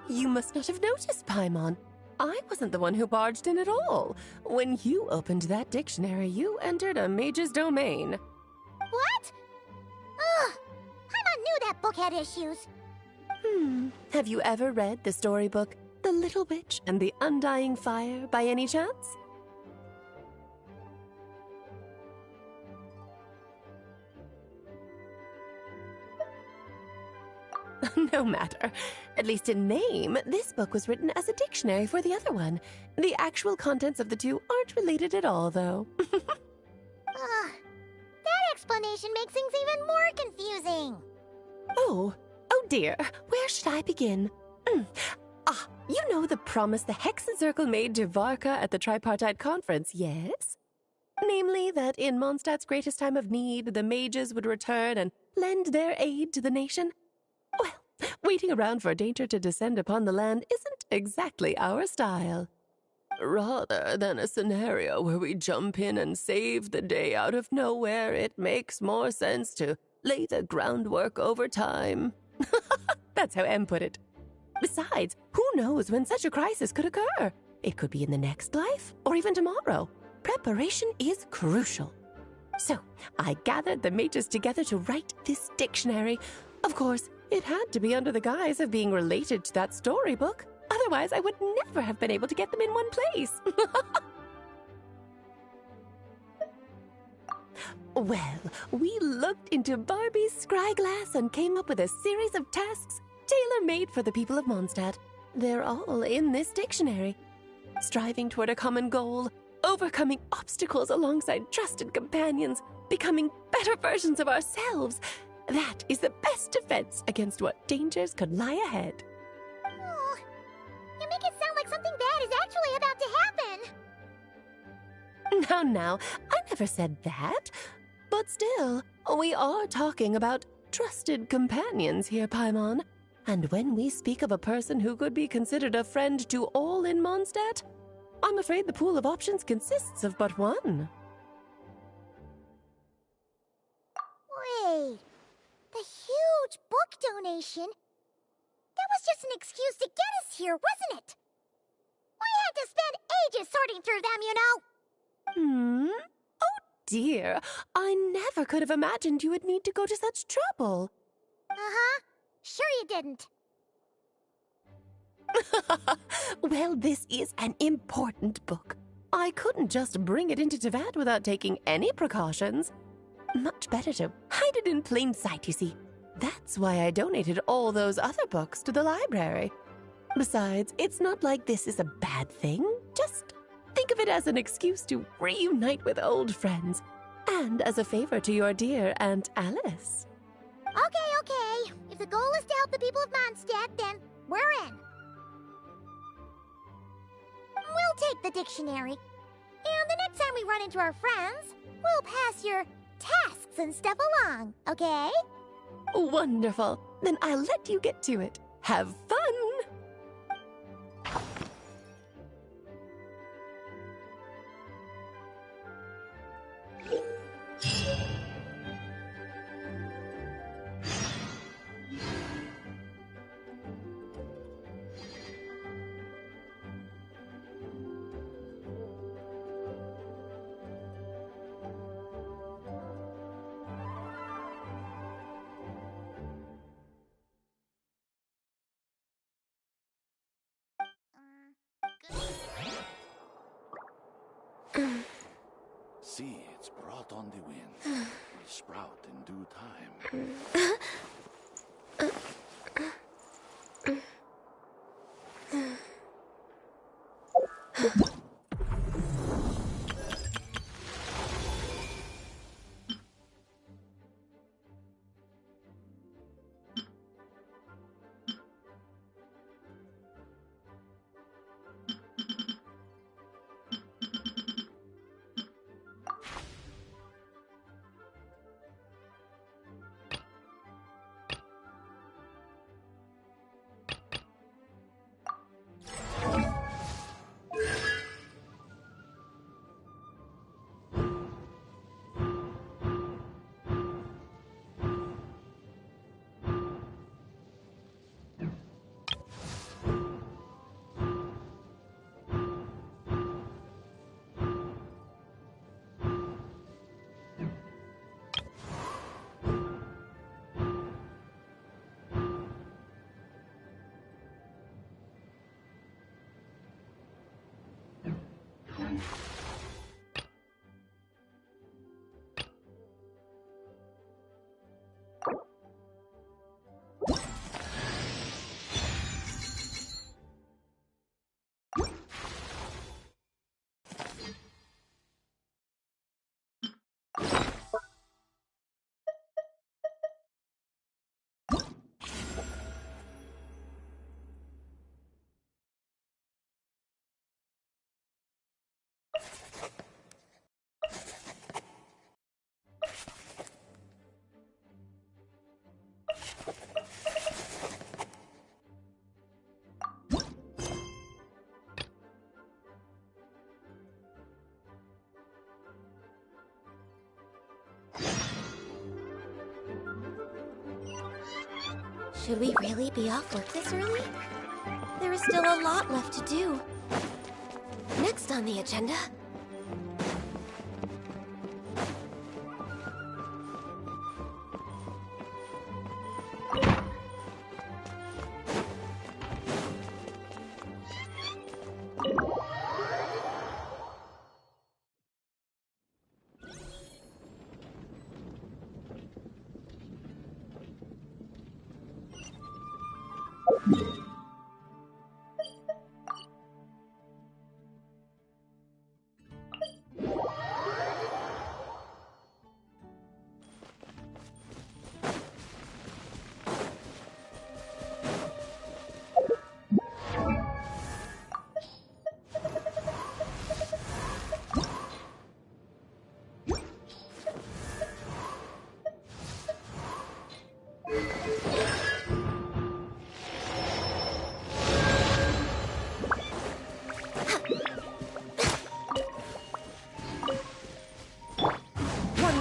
You must not have noticed, Paimon. I wasn't the one who barged in at all. When you opened that dictionary, you entered a mage's domain. What? Ugh! Paimon knew that book had issues. Have you ever read the storybook, The Little Witch and the Undying Fire, by any chance? No matter. At least in name, this book was written as a dictionary for the other one. The actual contents of the two aren't related at all, though. Ugh. That explanation makes things even more confusing. Oh dear. Where should I begin? You know the promise the Hexen Circle made to Varka at the Tripartite Conference, yes? Namely, that in Mondstadt's greatest time of need, the mages would return and lend their aid to the nation? Well, waiting around for danger to descend upon the land isn't exactly our style. Rather than a scenario where we jump in and save the day out of nowhere, it makes more sense to lay the groundwork over time. That's how Em put it. Besides, who knows when such a crisis could occur? It could be in the next life, or even tomorrow. Preparation is crucial. So, I gathered the mages together to write this dictionary. Of course, it had to be under the guise of being related to that storybook. Otherwise, I would never have been able to get them in one place. Well, we looked into Barbie's scryglass and came up with a series of tasks tailor-made for the people of Mondstadt. They're all in this dictionary. Striving toward a common goal, overcoming obstacles alongside trusted companions, becoming better versions of ourselves. That is the best defense against what dangers could lie ahead. Oh, you make it sound like something bad is actually about to happen. Now, I never said that. But still, we are talking about trusted companions here, Paimon. And when we speak of a person who could be considered a friend to all in Mondstadt, I'm afraid the pool of options consists of but one. Wait, the huge book donation? That was just an excuse to get us here, wasn't it? We had to spend ages sorting through them, you know. Oh dear, I never could have imagined you would need to go to such trouble. Uh-huh. Sure you didn't. Well, this is an important book. I couldn't just bring it into Tevat without taking any precautions. Much better to hide it in plain sight, you see. That's why I donated all those other books to the library. Besides, it's not like this is a bad thing. Just think of it as an excuse to reunite with old friends. And as a favor to your dear Aunt Alice. Okay. If the goal is to help the people of Mondstadt, then we're in. We'll take the dictionary. And the next time we run into our friends, we'll pass your tasks and stuff along, okay? Wonderful. Then I'll let you get to it. Have fun! Seeds brought on the wind will sprout in due time. Should we really be off work this early? There is still a lot left to do. Next on the agenda...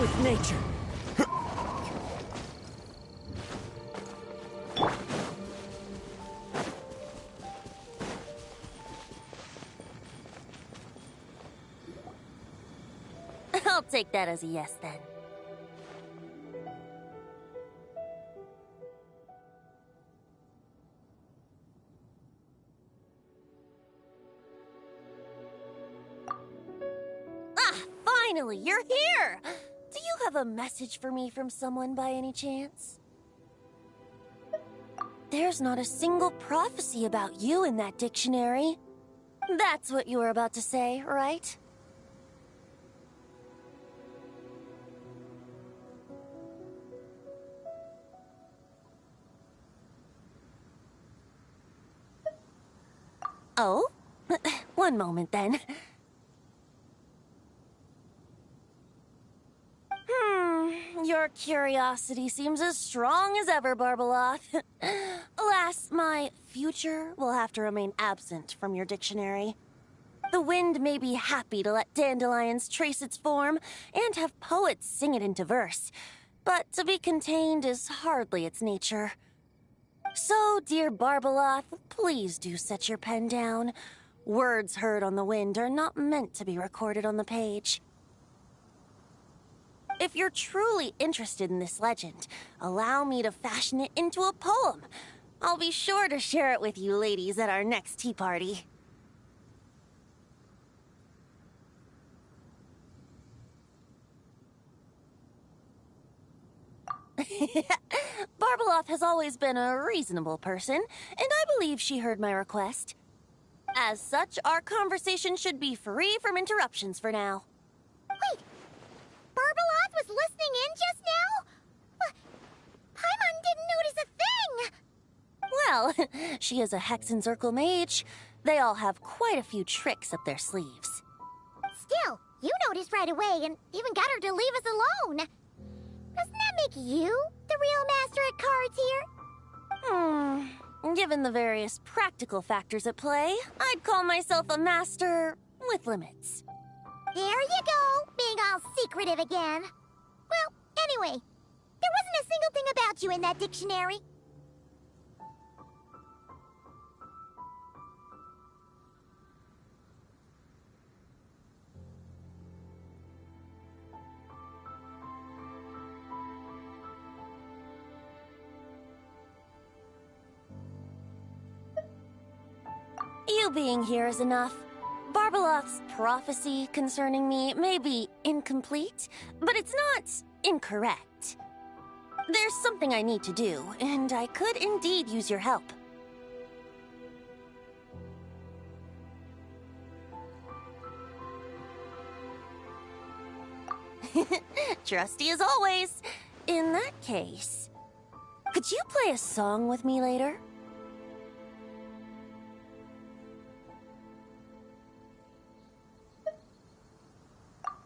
With nature. I'll take that as a yes, then. Ah, finally, you're here! Do you have a message for me from someone by any chance? There's not a single prophecy about you in that dictionary. That's what you were about to say, right? Oh? One moment, then. Your curiosity seems as strong as ever, Barbeloth. Alas, my future will have to remain absent from your dictionary. The wind may be happy to let dandelions trace its form and have poets sing it into verse, but to be contained is hardly its nature. So, dear Barbeloth, please do set your pen down. Words heard on the wind are not meant to be recorded on the page. If you're truly interested in this legend, allow me to fashion it into a poem. I'll be sure to share it with you ladies at our next tea party. Barbeloth has always been a reasonable person, and I believe she heard my request. As such, our conversation should be free from interruptions for now. Wait, Barbeloth was listening in just now? Paimon didn't notice a thing! Well, she is a Hexenzirkel mage. They all have quite a few tricks up their sleeves. Still, you noticed right away and even got her to leave us alone. Doesn't that make you the real master at cards here? Given the various practical factors at play, I'd call myself a master with limits. There you go, being all secretive again. Well, anyway, there wasn't a single thing about you in that dictionary. You being here is enough. Barbeloth's prophecy concerning me may be incomplete, but it's not incorrect. There's something I need to do, and I could indeed use your help. Trusty as always. In that case, could you play a song with me later?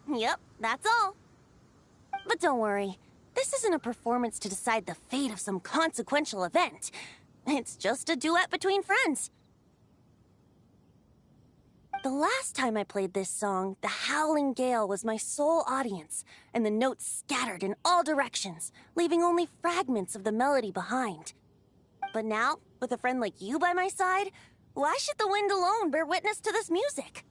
Yep, that's all. But don't worry, this isn't a performance to decide the fate of some consequential event. It's just a duet between friends. The last time I played this song, the howling gale was my sole audience, and the notes scattered in all directions, leaving only fragments of the melody behind. But now, with a friend like you by my side, why should the wind alone bear witness to this music?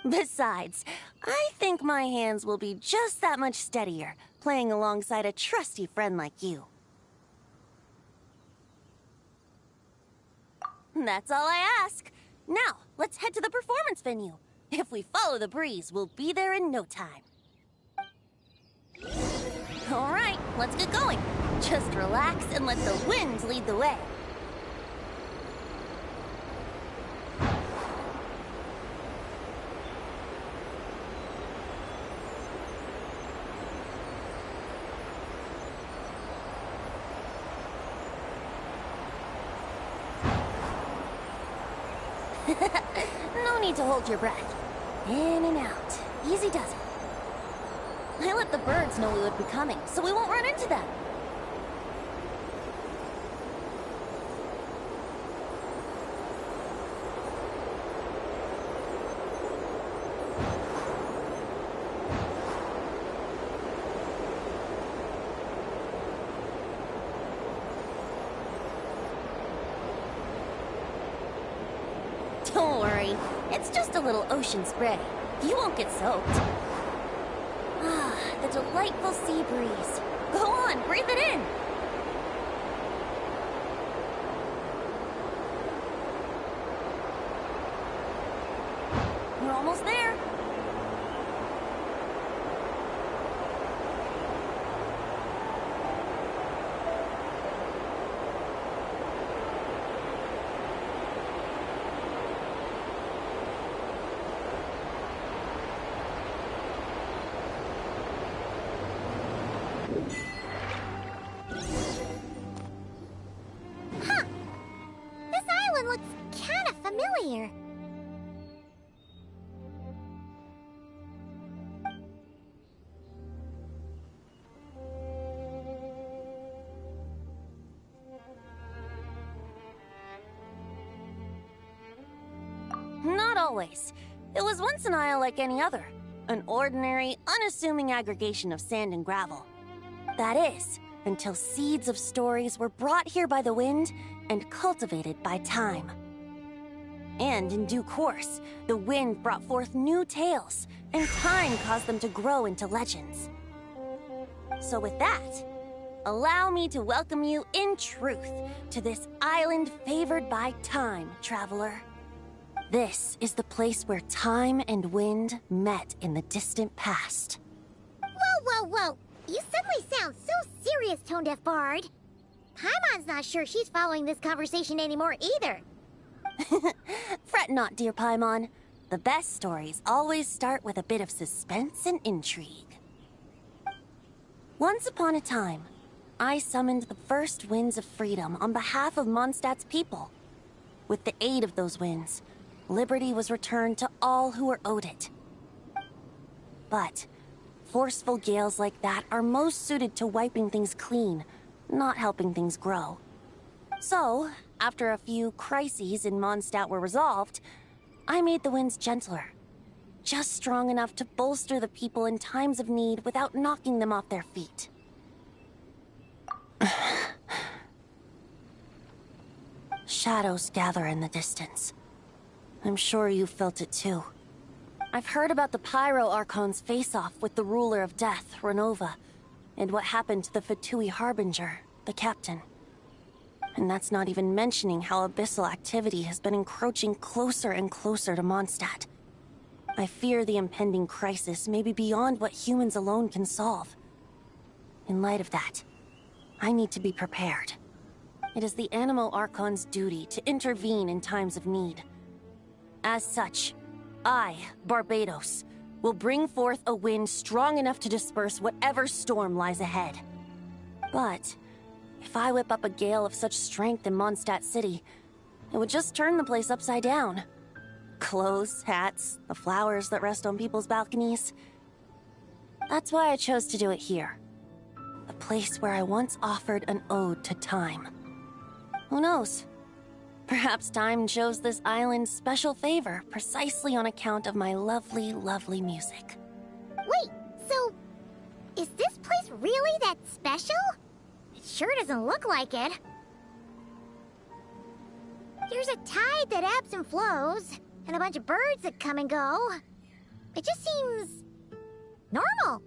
Besides, I think my hands will be just that much steadier, playing alongside a trusty friend like you. That's all I ask. Now, let's head to the performance venue. If we follow the breeze, we'll be there in no time. All right, let's get going. Just relax and let the wind lead the way. No need to hold your breath. In and out. Easy does it. I let the birds know we would be coming, so we won't run into them. Don't worry, it's just a little ocean spray. You won't get soaked. Ah, the delightful sea breeze. Go on, breathe it in. We're almost there. Huh. This island looks kinda familiar. Not always. It was once an isle like any other. An ordinary, unassuming aggregation of sand and gravel. That is, until seeds of stories were brought here by the wind and cultivated by time. And in due course, the wind brought forth new tales, and time caused them to grow into legends. So with that, allow me to welcome you in truth to this island favored by time, traveler. This is the place where time and wind met in the distant past. Whoa, whoa, whoa! You suddenly sound so serious, Tone Deaf Bard. Paimon's not sure she's following this conversation anymore either. Fret not, dear Paimon. The best stories always start with a bit of suspense and intrigue. Once upon a time, I summoned the first winds of freedom on behalf of Mondstadt's people. With the aid of those winds, liberty was returned to all who were owed it. But forceful gales like that are most suited to wiping things clean, not helping things grow. So, after a few crises in Mondstadt were resolved, I made the winds gentler. Just strong enough to bolster the people in times of need without knocking them off their feet. Shadows gather in the distance. I'm sure you felt it too. I've heard about the Pyro Archon's face-off with the ruler of death, Renova, and what happened to the Fatui Harbinger, the captain. And that's not even mentioning how abyssal activity has been encroaching closer and closer to Mondstadt. I fear the impending crisis may be beyond what humans alone can solve. In light of that, I need to be prepared. It is the Animal Archon's duty to intervene in times of need. As such, I, Barbados, will bring forth a wind strong enough to disperse whatever storm lies ahead. But if I whip up a gale of such strength in Mondstadt City, it would just turn the place upside down. Clothes, hats, the flowers that rest on people's balconies. That's why I chose to do it here. A place where I once offered an ode to time. Who knows? Perhaps time shows this island special favor precisely on account of my lovely, lovely music. Wait, so is this place really that special? It sure doesn't look like it. There's a tide that ebbs and flows, and a bunch of birds that come and go. It just seems normal.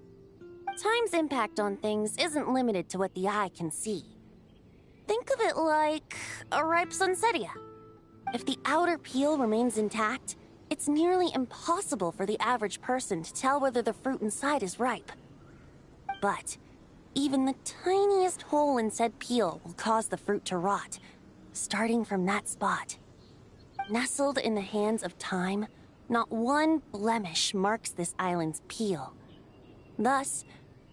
Time's impact on things isn't limited to what the eye can see. Think of it like a ripe sunsetia. If the outer peel remains intact, it's nearly impossible for the average person to tell whether the fruit inside is ripe. But even the tiniest hole in said peel will cause the fruit to rot, starting from that spot. Nestled in the hands of time, not one blemish marks this island's peel. Thus,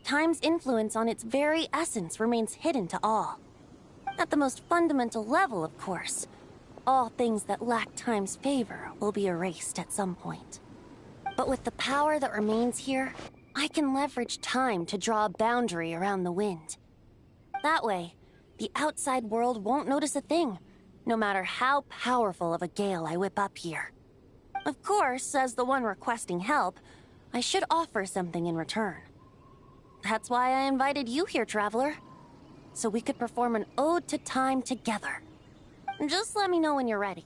time's influence on its very essence remains hidden to all. At the most fundamental level, of course, all things that lack time's favor will be erased at some point. But with the power that remains here, I can leverage time to draw a boundary around the wind. That way, the outside world won't notice a thing, no matter how powerful of a gale I whip up here. Of course, as the one requesting help, I should offer something in return. That's why I invited you here, traveler. So we could perform an ode to time together. Just let me know when you're ready.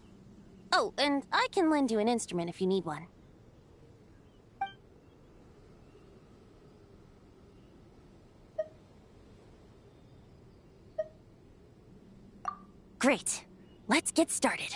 Oh, and I can lend you an instrument if you need one. Great. Let's get started.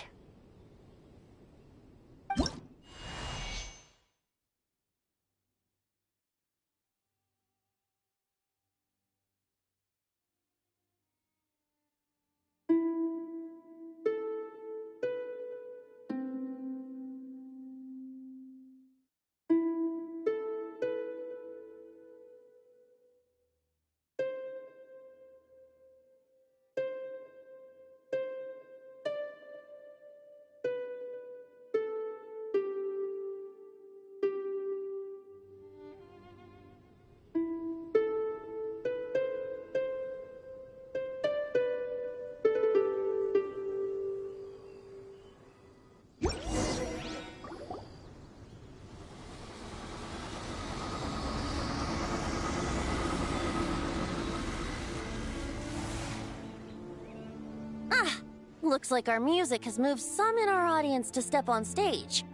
Looks like our music has moved some in our audience to step on stage.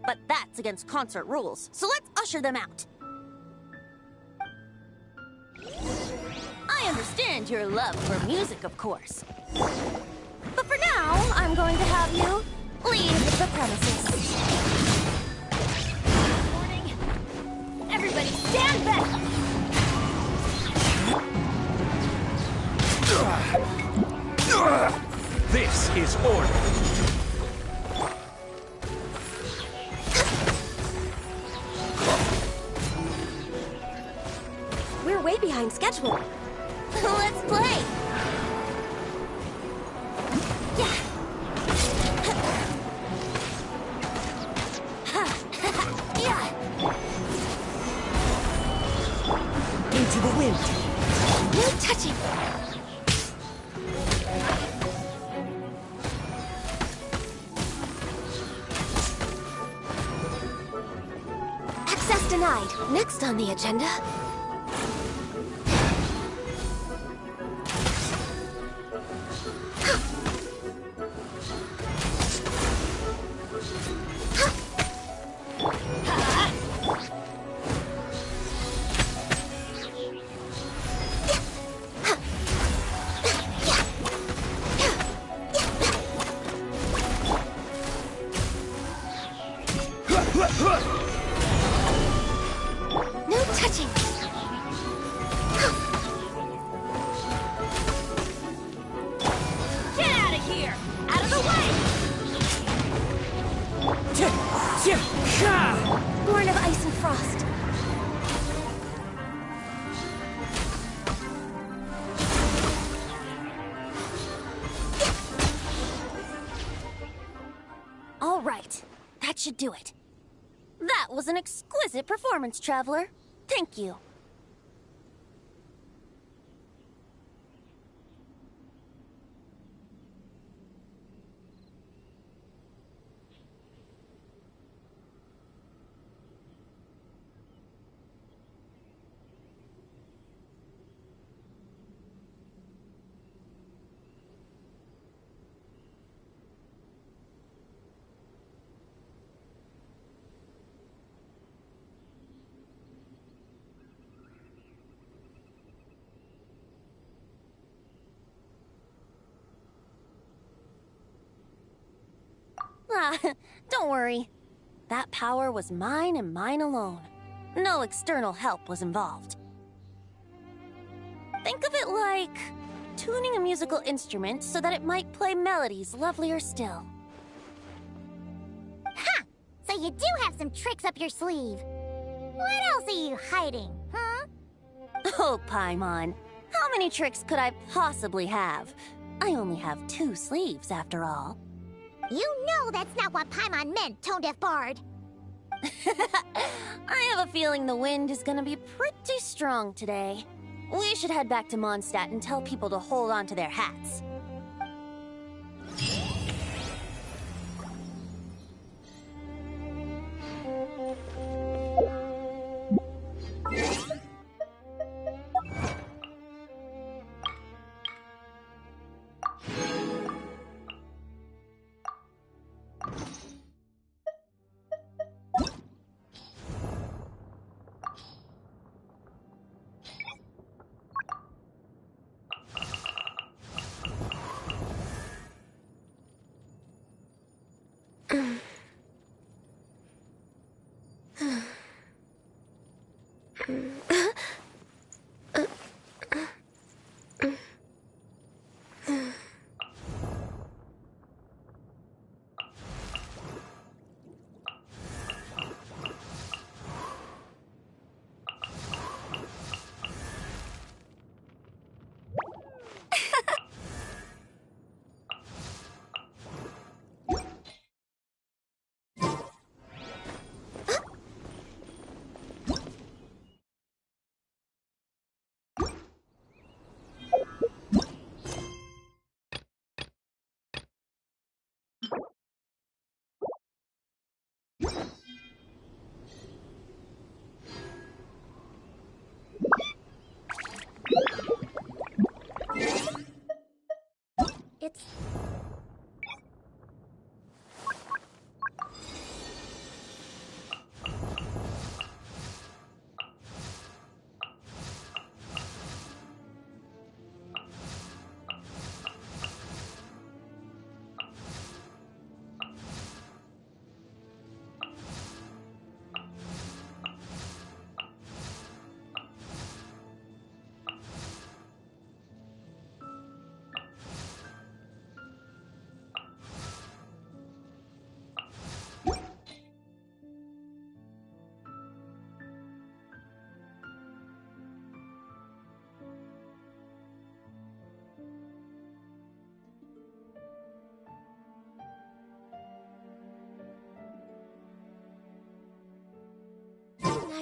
But that's against concert rules, so let's usher them out. I understand your love for music, of course. But for now, I'm going to have you leave the premises. Warning. Everybody behind schedule. Let's play! Yeah! Yeah! Into the wind. No touching! Access denied. Next on the agenda. No touching! Get out of here! Out of the way! Born of ice and frost. All right, that should do it. That was an exquisite performance, Traveler. Thank you. Ah, don't worry. That power was mine and mine alone. No external help was involved. Think of it like tuning a musical instrument so that it might play melodies lovelier still. Ha! So you do have some tricks up your sleeve. What else are you hiding, huh? Oh, Paimon. How many tricks could I possibly have? I only have 2 sleeves, after all. You know that's not what Paimon meant, tone-deaf bard. I have a feeling the wind is gonna be pretty strong today. We should head back to Mondstadt and tell people to hold on to their hats.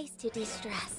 nice to de-stress.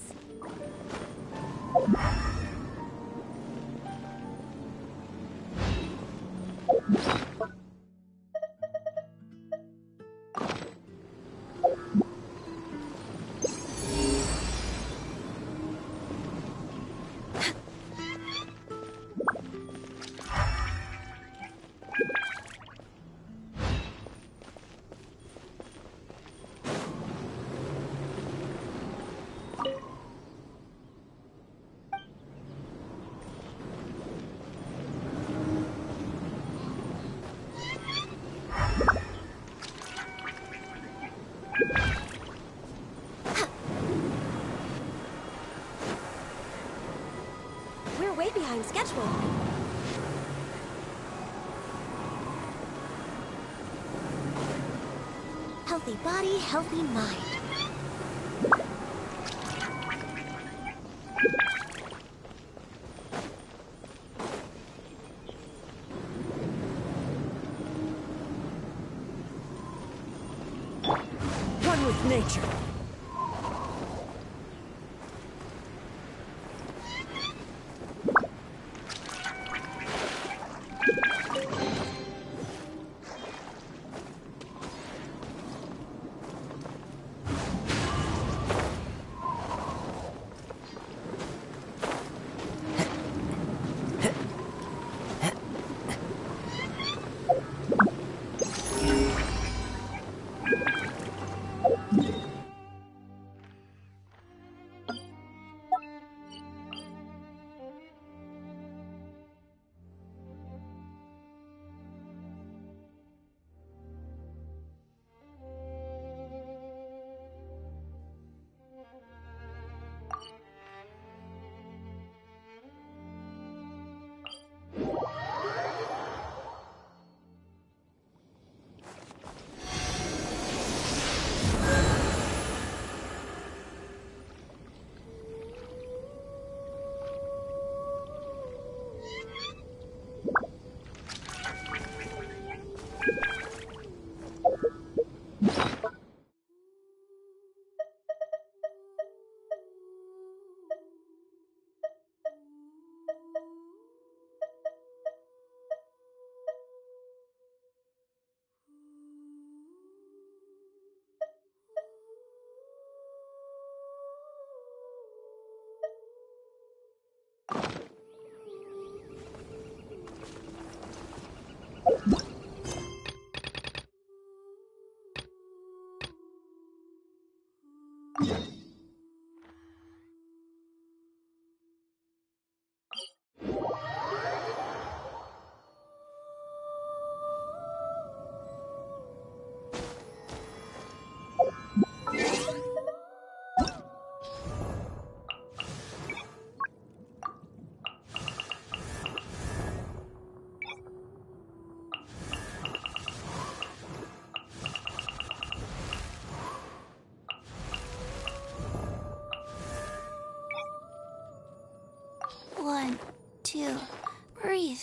We're way behind schedule. Healthy body, healthy mind. One with nature. One, two, breathe.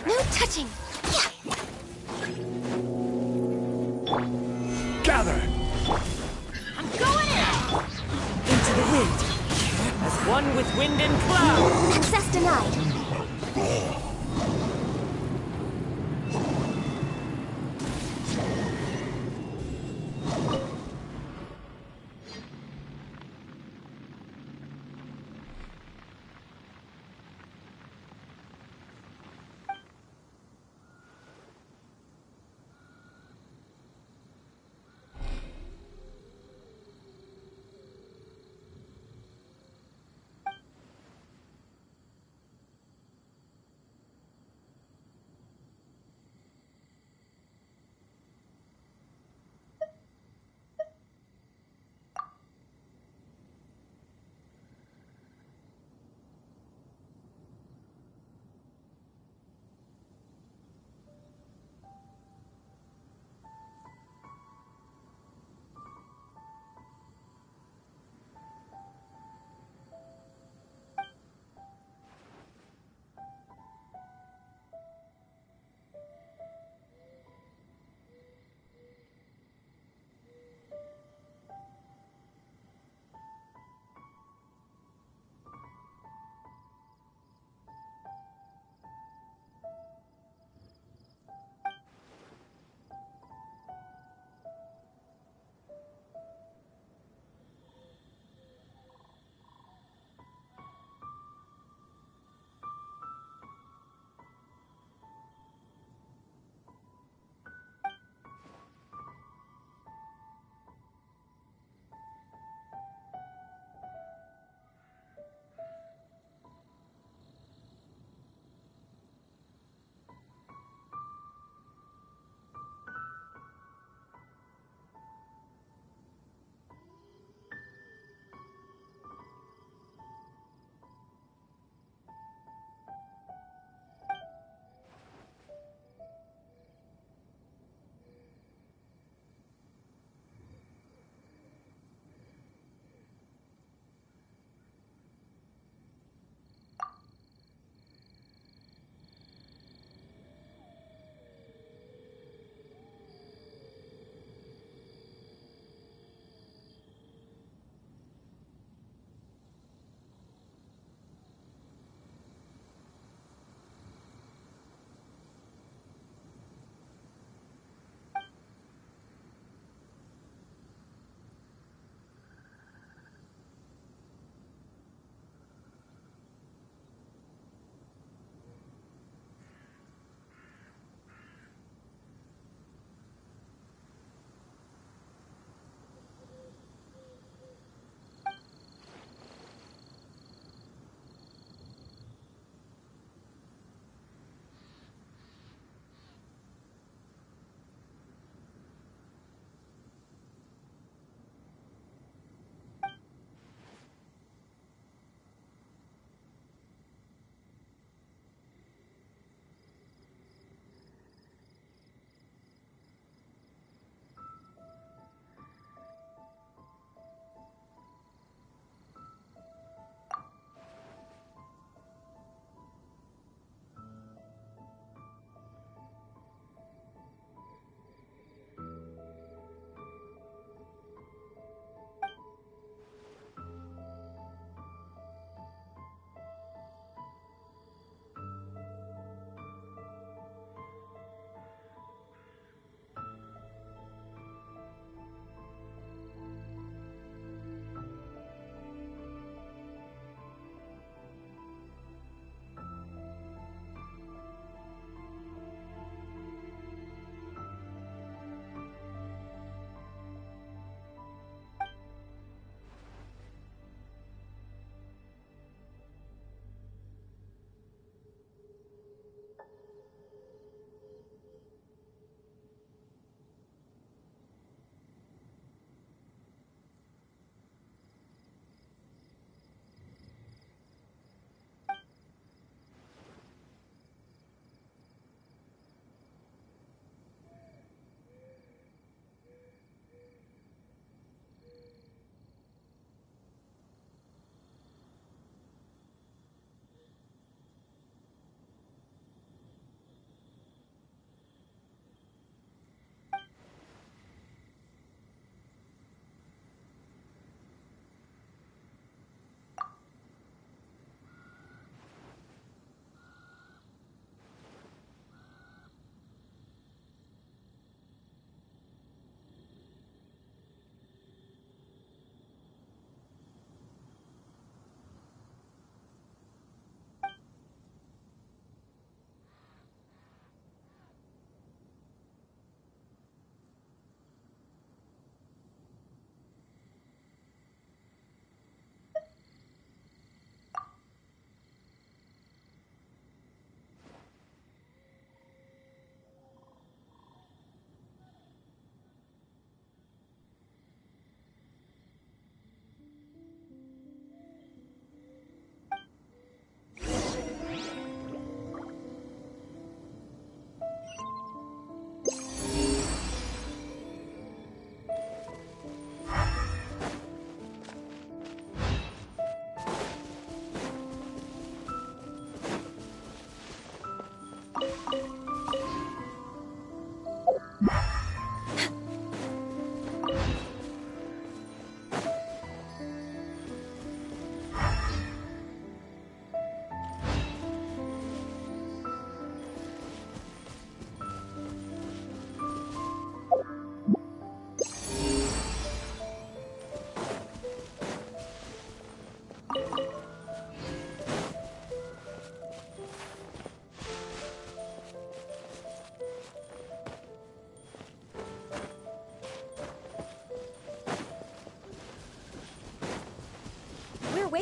No touching! Gather! I'm going in! Into the wind! As one with wind and cloud! Access denied.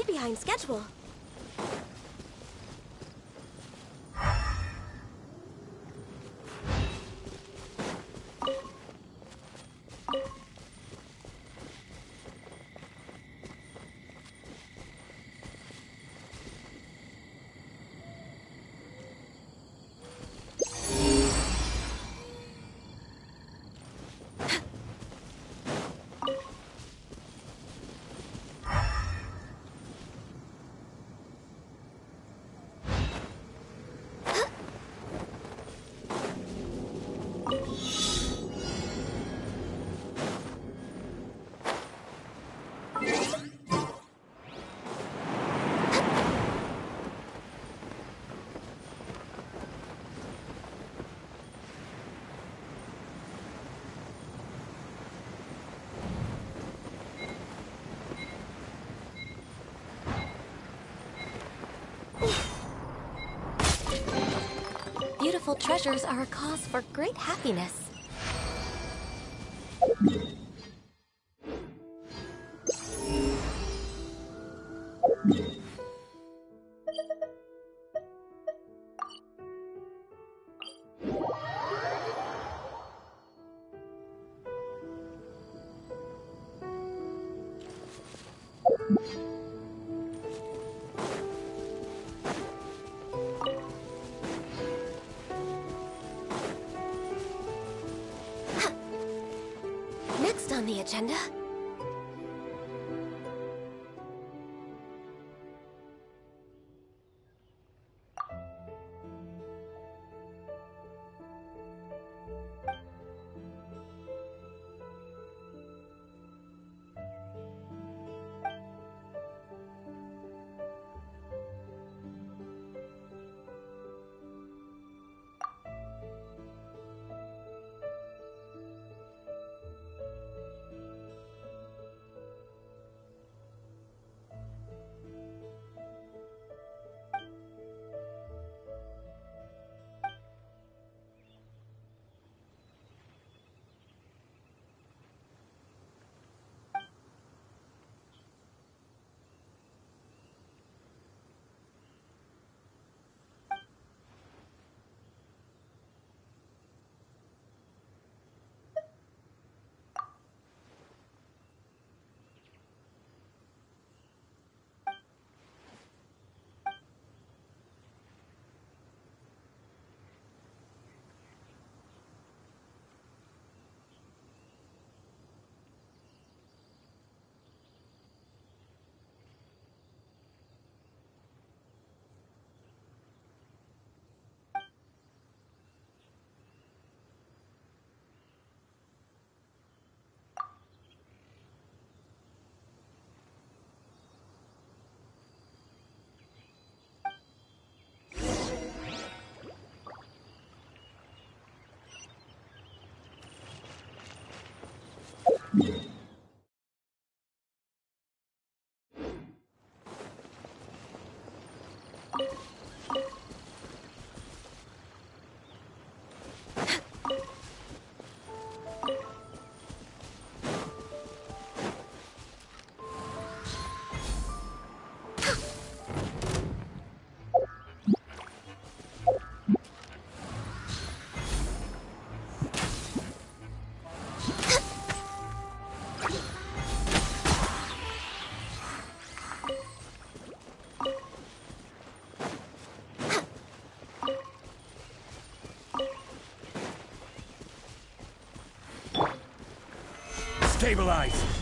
way behind schedule. Beautiful treasures are a cause for great happiness. Next on the agenda... Stabilize!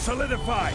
solidified!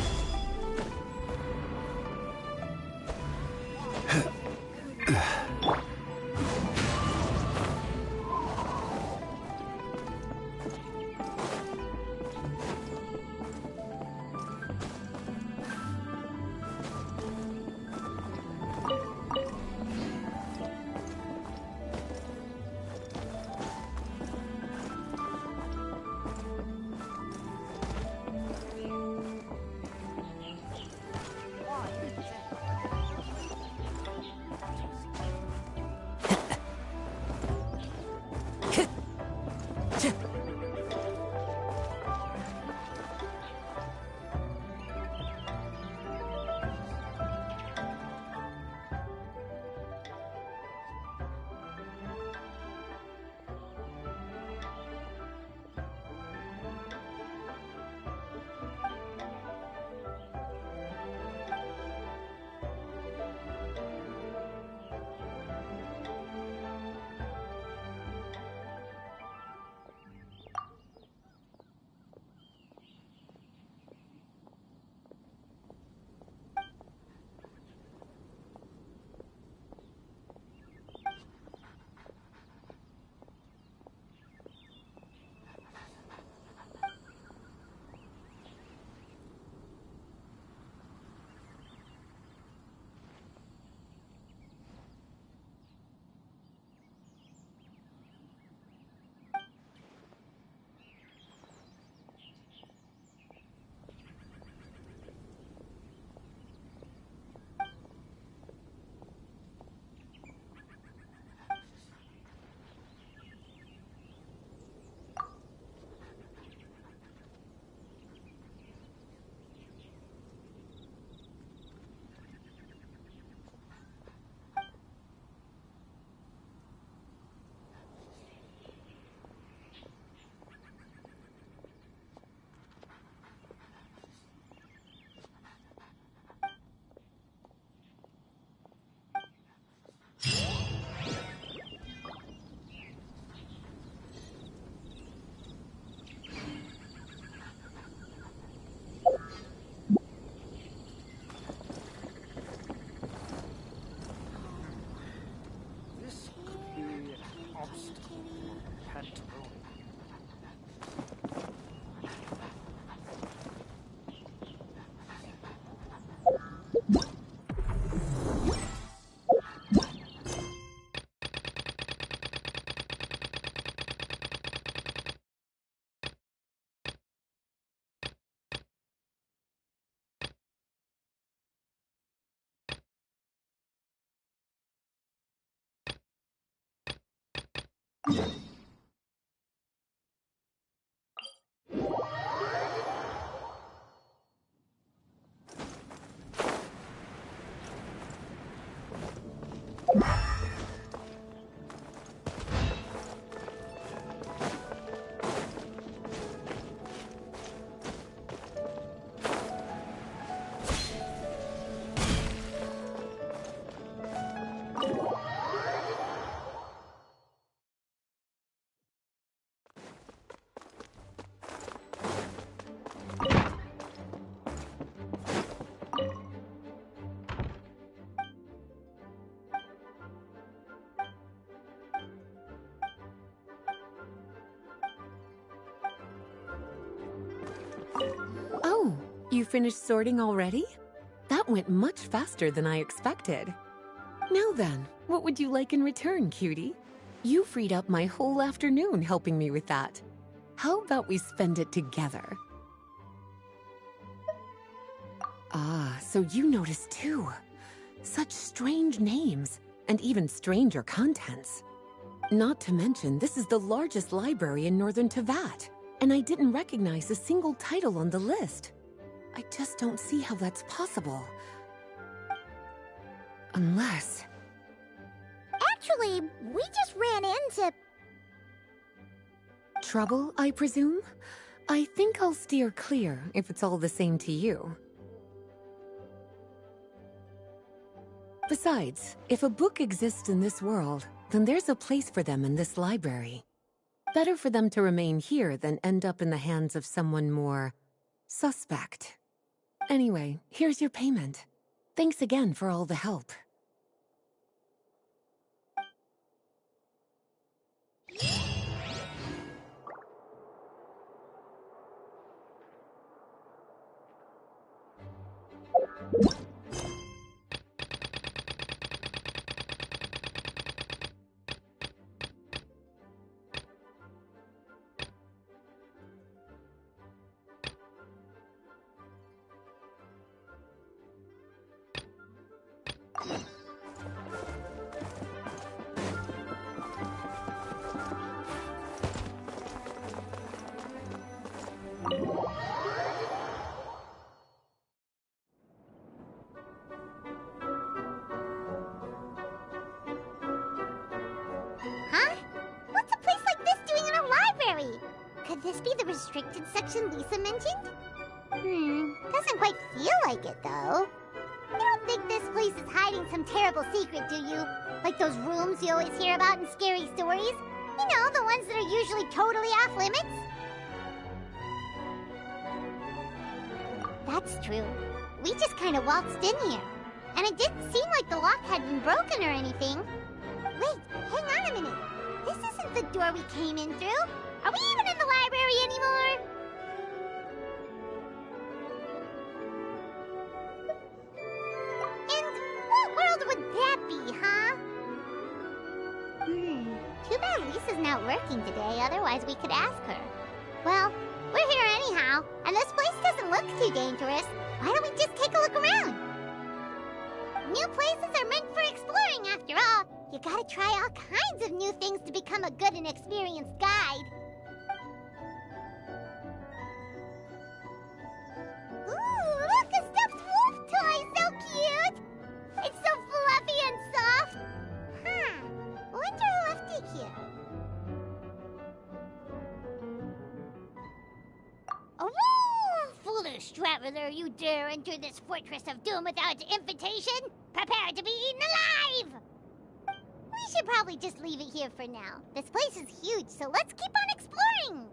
Oh, you finished sorting already? That went much faster than I expected. Now then, what would you like in return, cutie? You freed up my whole afternoon helping me with that. How about we spend it together? Ah, so you noticed too. Such strange names, and even stranger contents. Not to mention, this is the largest library in Northern Tevat, and I didn't recognize a single title on the list. I just don't see how that's possible. Unless... Actually, we just ran into... Trouble, I presume? I think I'll steer clear if it's all the same to you. Besides, if a book exists in this world, then there's a place for them in this library. Better for them to remain here than end up in the hands of someone more... suspect. Anyway, here's your payment. Thanks again for all the help. Huh? What's a place like this doing in a library? Could this be the restricted section Lisa mentioned? Doesn't quite feel like it, though. You don't think this place is hiding some terrible secret, do you? Like those rooms you always hear about in scary stories? You know, the ones that are usually totally off limits? That's true. We just kind of waltzed in here. And it didn't seem like the lock had been broken or anything. Wait, hang on a minute. This isn't the door we came in through. Are we even in the library anymore? And what world would that be, huh? Too bad Lisa's not working today, otherwise we could ask her. Well, we're here anyhow, and this place doesn't look too dangerous. Why don't we just take a look around? New places are meant for exploring, after all. You gotta try all kinds of new things to become a good and experienced guide. Ooh, look, a stuffed wolf toy! So cute! It's so fluffy and soft. I wonder who left it here. Oh, foolish traveler, you dare enter this fortress of doom without invitation? Prepare to be eaten alive! We should probably just leave it here for now. This place is huge, so let's keep on exploring!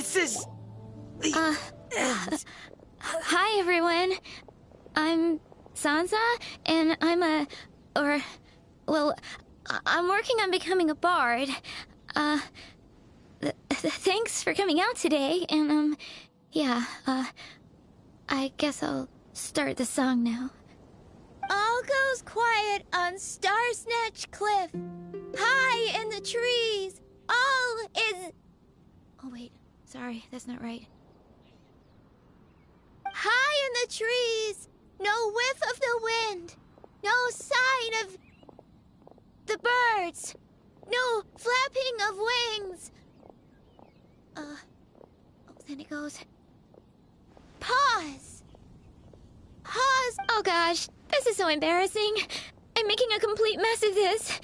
This is... Hi, everyone. I'm Sansa, and I'm working on becoming a bard. Thanks for coming out today, and, I guess I'll start the song now. All goes quiet on Star Snatch Cliff. High in the trees, all is... Oh, wait. Sorry, that's not right. High in the trees, no whiff of the wind, no sign of the birds, no flapping of wings. Then it goes... Pause. Pause. Oh gosh, this is so embarrassing. I'm making a complete mess of this.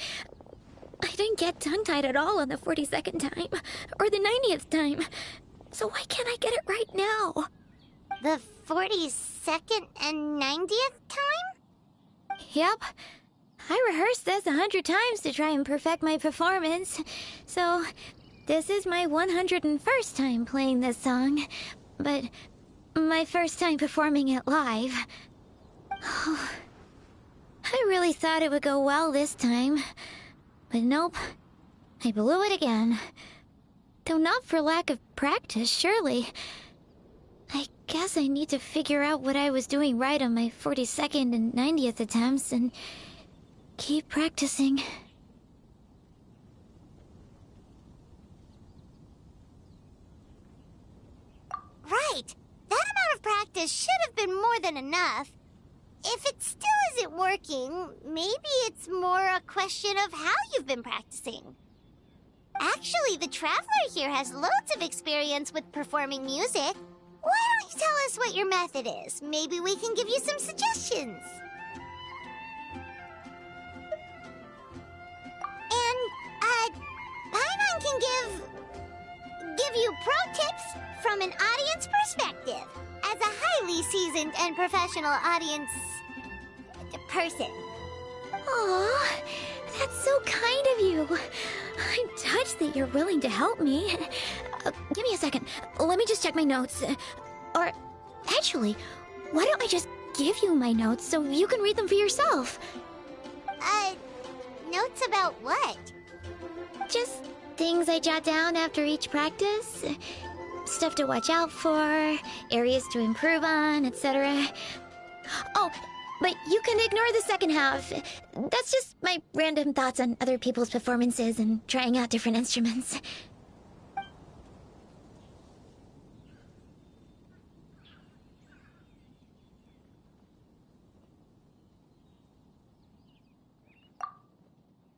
I didn't get tongue-tied at all on the 42nd time, or the 90th time. So why can't I get it right now? The 42nd and 90th time? Yep. I rehearsed this 100 times to try and perfect my performance. So, this is my 101st time playing this song, but my first time performing it live. I really thought it would go well this time, but nope. I blew it again. Though not for lack of practice, surely. I guess I need to figure out what I was doing right on my 42nd and 90th attempts and keep practicing. Right. That amount of practice should have been more than enough. If it still isn't working, maybe it's more a question of how you've been practicing. Actually, the Traveler here has loads of experience with performing music. Why don't you tell us what your method is? Maybe we can give you some suggestions. And, Paimon can give you pro tips from an audience perspective, as a highly seasoned and professional audience person. Aw, that's so kind of you. I'm touched that you're willing to help me. Give me a second. Let me just check my notes. Or, actually, why don't I just give you my notes so you can read them for yourself? Notes about what? Just things I jot down after each practice. Stuff to watch out for, areas to improve on, etc. Oh, but you can ignore the second half. That's just my random thoughts on other people's performances and trying out different instruments.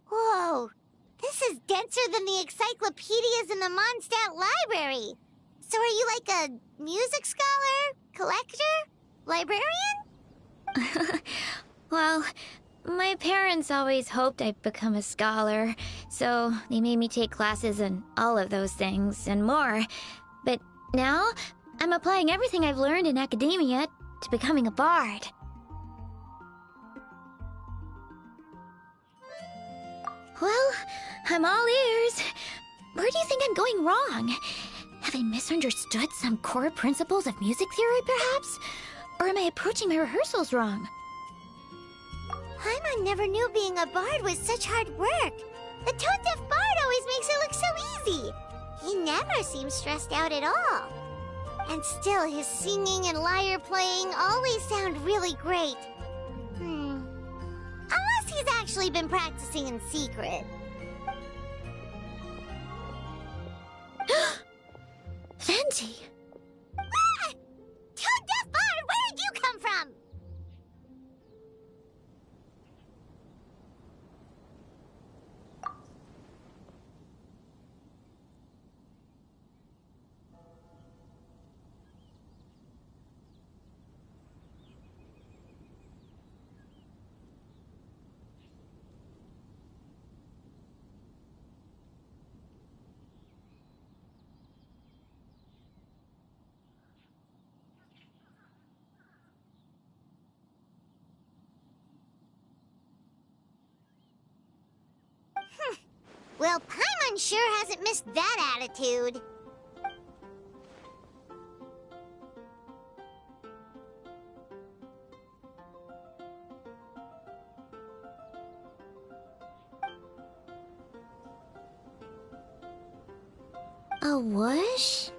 Whoa, this is denser than the encyclopedias in the Mondstadt library. So are you like a music scholar, collector, librarian? Well, my parents always hoped I'd become a scholar, so they made me take classes in all of those things and more. But now, I'm applying everything I've learned in academia to becoming a bard. Well, I'm all ears. Where do you think I'm going wrong? Have I misunderstood some core principles of music theory, perhaps? Or am I approaching my rehearsals wrong? Paimon never knew being a bard was such hard work. The tone-deaf bard always makes it look so easy. He never seems stressed out at all. And still, his singing and lyre playing always sound really great. Unless he's actually been practicing in secret. Venti! Ah! Tone-deaf bard, where did you come from? Well, Paimon sure hasn't missed that attitude. A whoosh?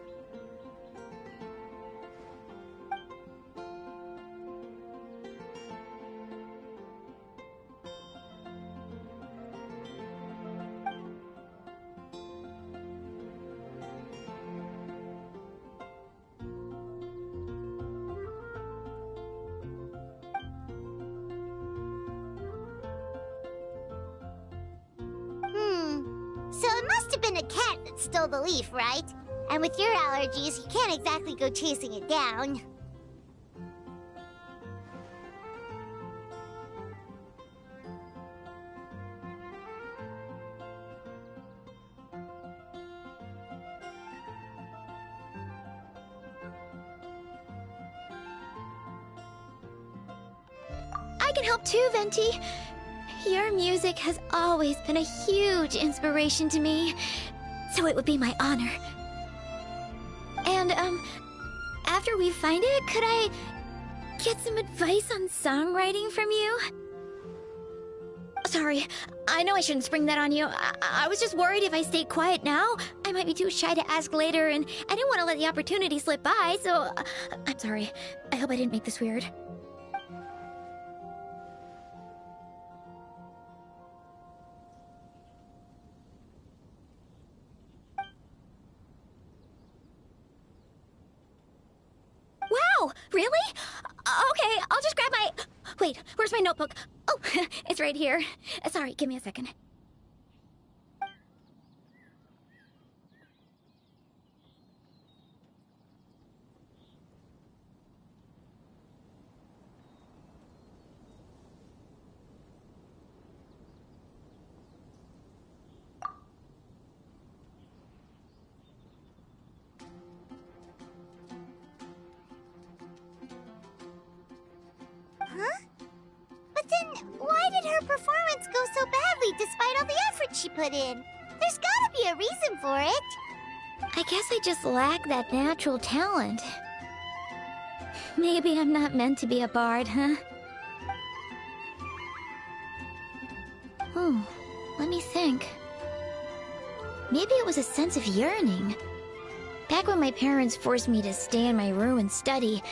So it must have been a cat that stole the leaf, right? And with your allergies, you can't exactly go chasing it down. I can help too, Venti. Your music has always been a huge inspiration to me, so it would be my honor. And, after we find it, could I get some advice on songwriting from you? Sorry, I know I shouldn't spring that on you. I was just worried if I stayed quiet now, I might be too shy to ask later, and I didn't want to let the opportunity slip by, so I'm sorry. I hope I didn't make this weird. Wow, really? Okay, I'll just grab my... Wait, where's my notebook? Oh, it's right here. Sorry, give me a second. Huh? But then, why did her performance go so badly despite all the effort she put in? There's gotta be a reason for it. I guess I just lack that natural talent. Maybe I'm not meant to be a bard, huh? Let me think. Maybe it was a sense of yearning. Back when my parents forced me to stay in my room and study,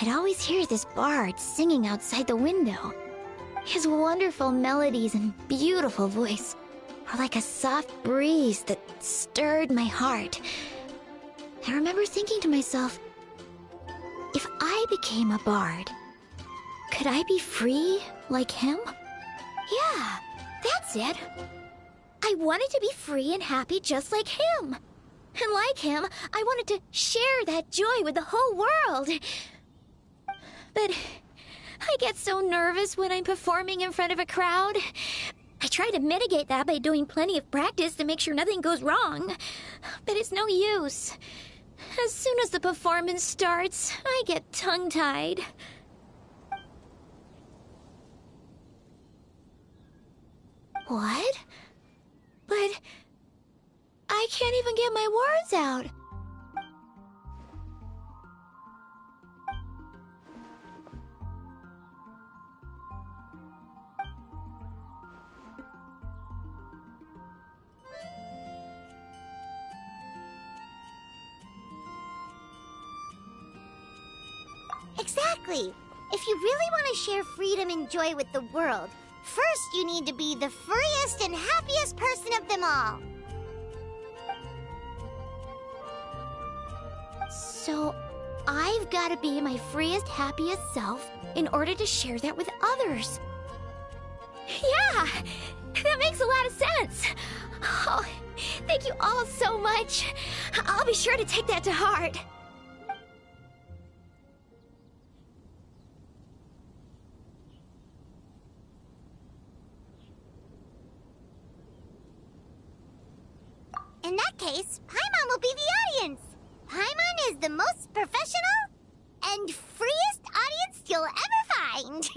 I'd always hear this bard singing outside the window. His wonderful melodies and beautiful voice were like a soft breeze that stirred my heart. I remember thinking to myself, if I became a bard, could I be free like him? Yeah, that's it. I wanted to be free and happy just like him. And like him, I wanted to share that joy with the whole world. But I get so nervous when I'm performing in front of a crowd. I try to mitigate that by doing plenty of practice to make sure nothing goes wrong. But it's no use. As soon as the performance starts, I get tongue-tied. What? But I can't even get my words out. Exactly. If you really want to share freedom and joy with the world, first you need to be the freest and happiest person of them all. So, I've got to be my freest, happiest self in order to share that with others. Yeah! That makes a lot of sense! Oh, thank you all so much. I'll be sure to take that to heart. In that case, Paimon will be the audience. Paimon is the most professional and freest audience you'll ever find.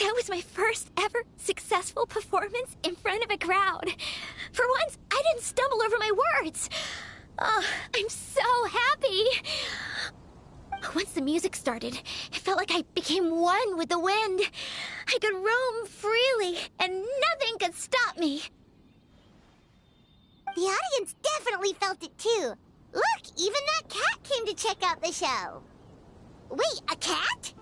That was my first ever successful performance in front of a crowd. For once, I didn't stumble over my words. Oh, I'm so happy. Once the music started, it felt like I became one with the wind. I could roam freely, and nothing could stop me. The audience definitely felt it too. Look, even that cat came to check out the show. Wait, a cat?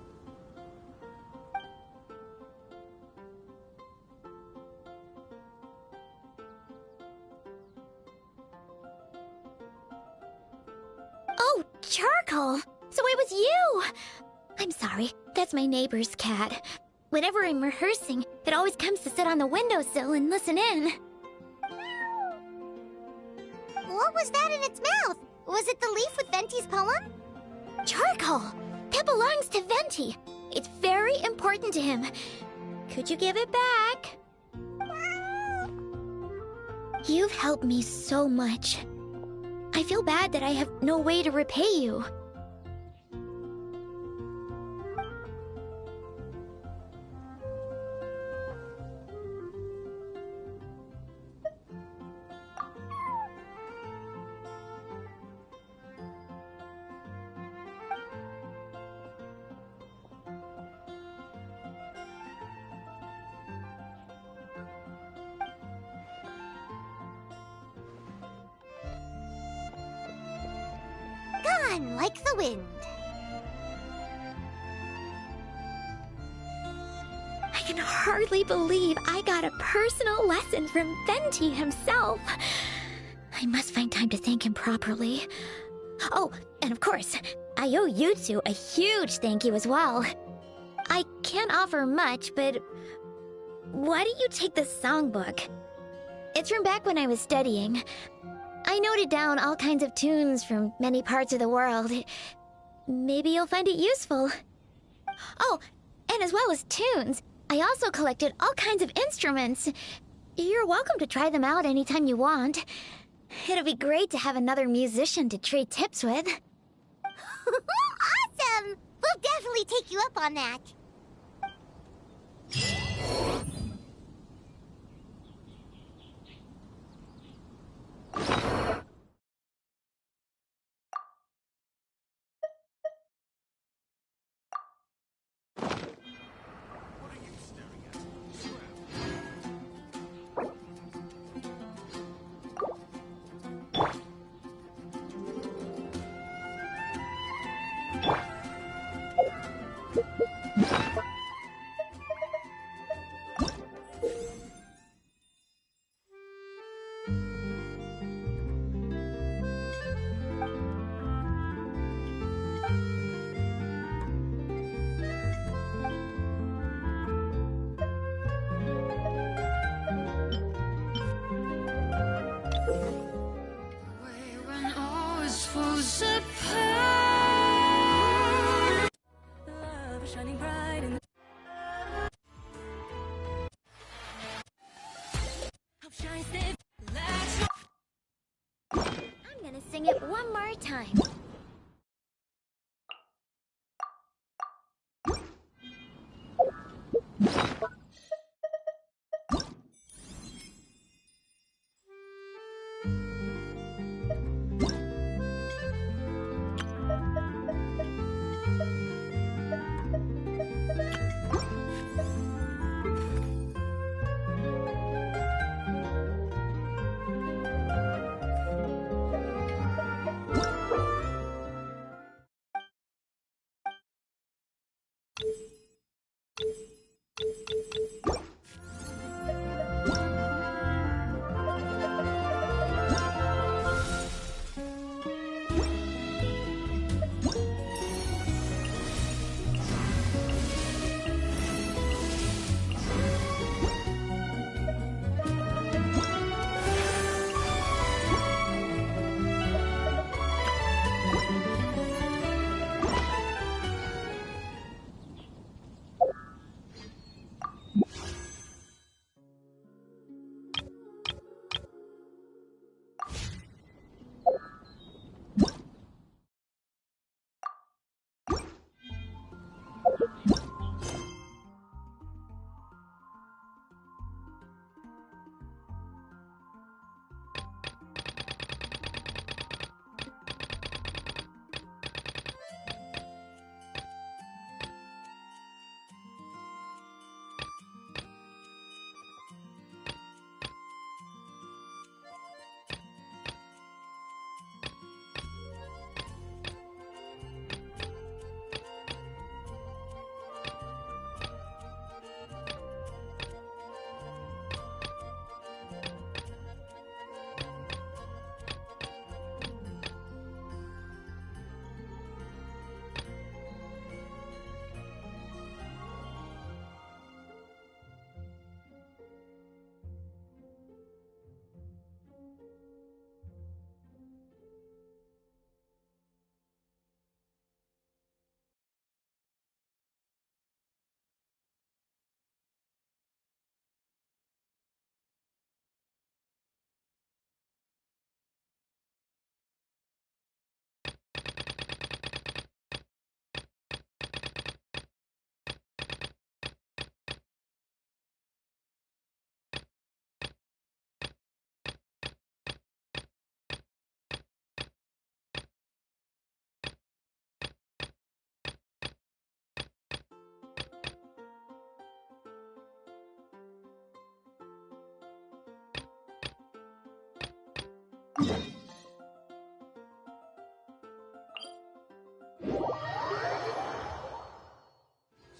Oh, Charcoal! So it was you! I'm sorry, that's my neighbor's cat. Whenever I'm rehearsing, it always comes to sit on the windowsill and listen in. What was that in its mouth? Was it the leaf with Venti's poem? Charcoal! That belongs to Venti. It's very important to him. Could you give it back? You've helped me so much. I feel bad that I have no way to repay you. Gone like the wind. I can hardly believe I got a personal lesson from Venti himself. I must find time to thank him properly. Oh, and of course, I owe you two a huge thank you as well. I can't offer much, but why don't you take this songbook? It's from back when I was studying. I noted down all kinds of tunes from many parts of the world. Maybe you'll find it useful. Oh, and as well as tunes, I also collected all kinds of instruments. You're welcome to try them out anytime you want. It'll be great to have another musician to trade tips with. Awesome! We'll definitely take you up on that. I'm gonna sing it one more time.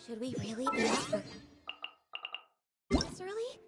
Should we really be up for this early?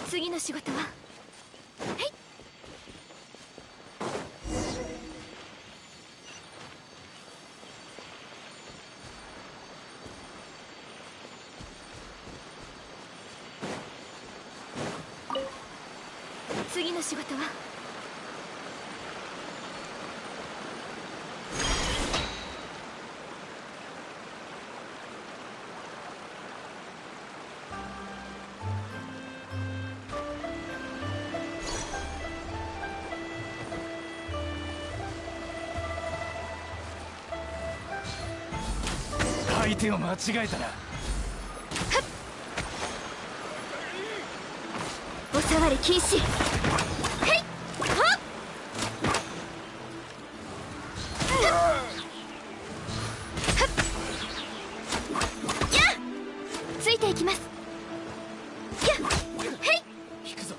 次の仕事は？はい。次の仕事は？相手を間違えたな。お触り禁止。はい。はっ。やっ。ついていきます。やっ。はい。引くぞ。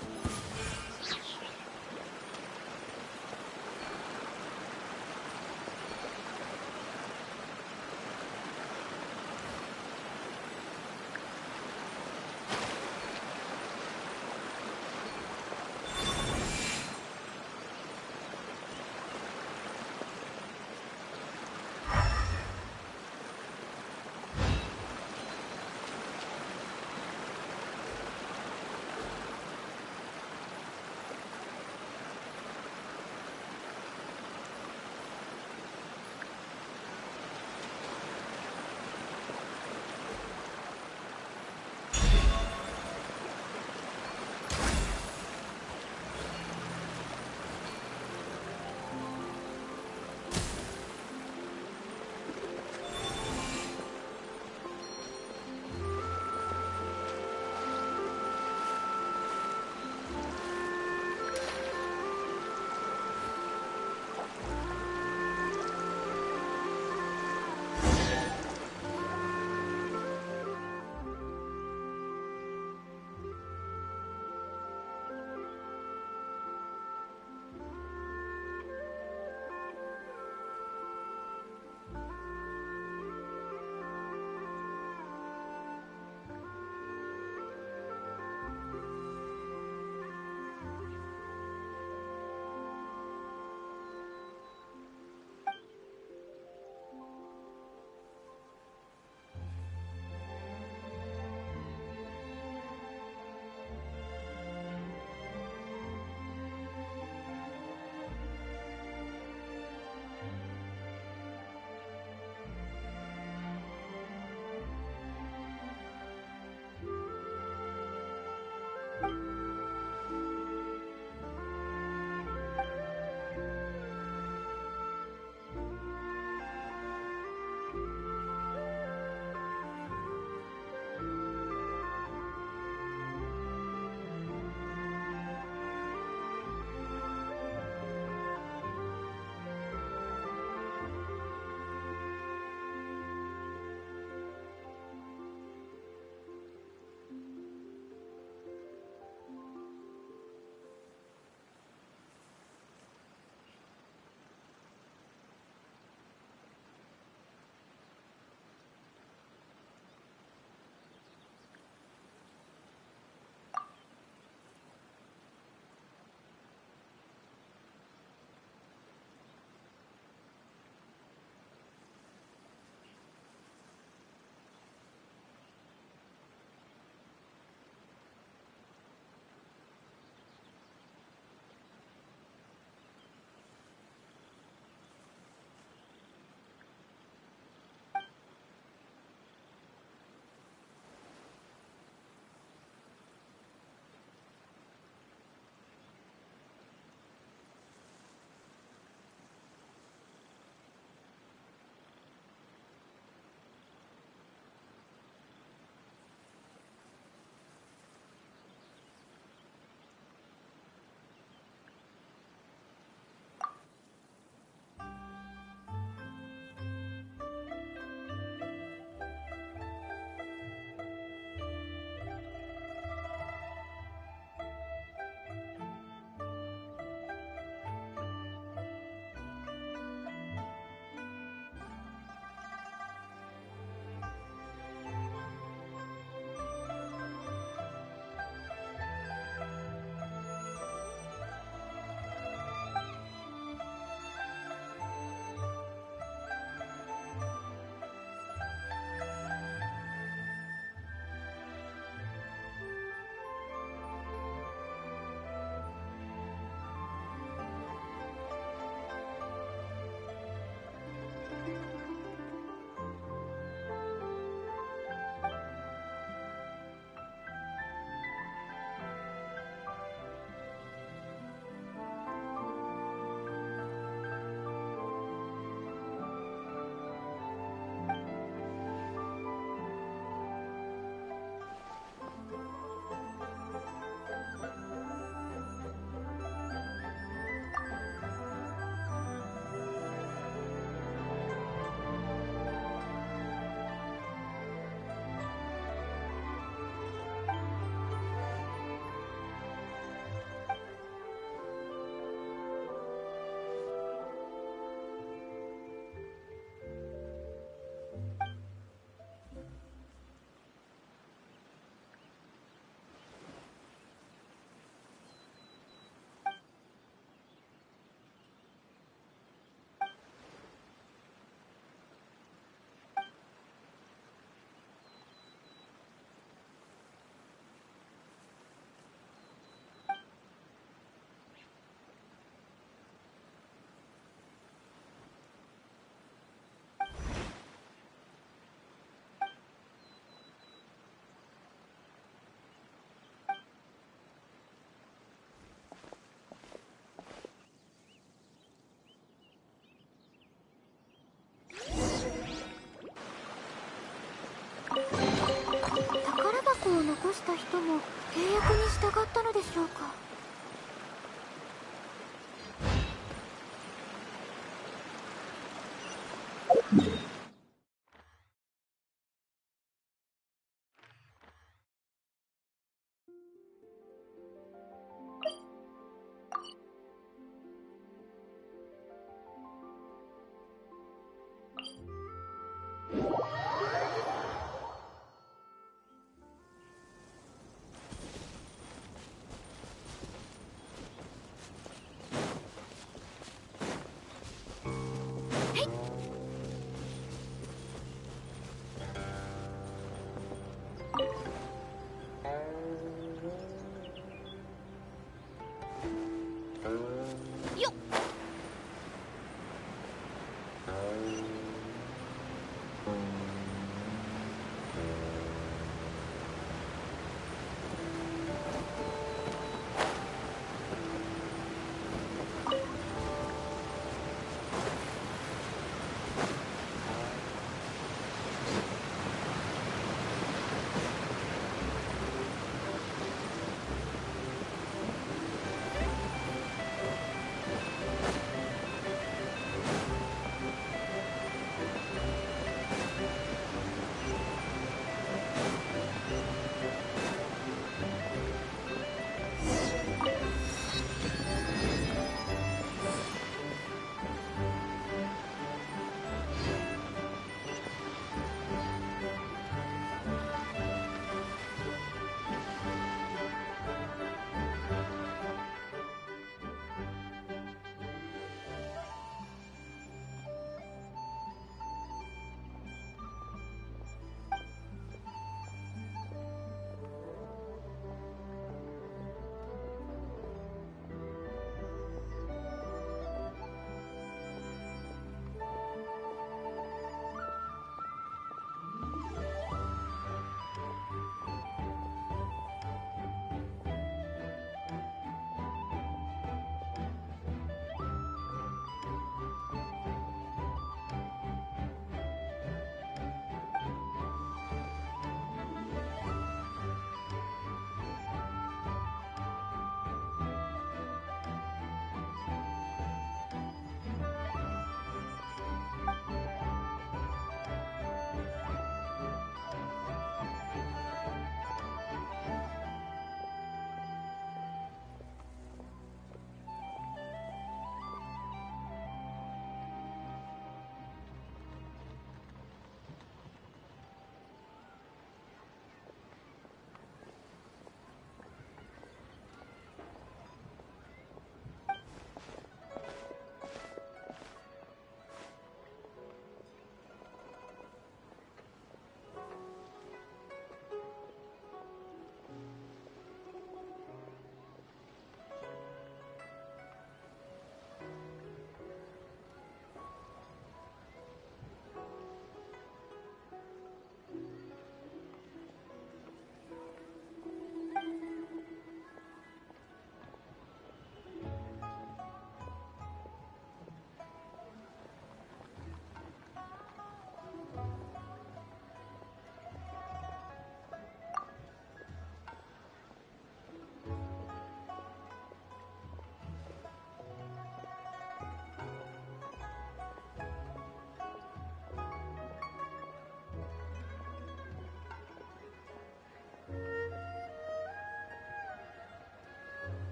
した人も契約に従ったのでしょうか。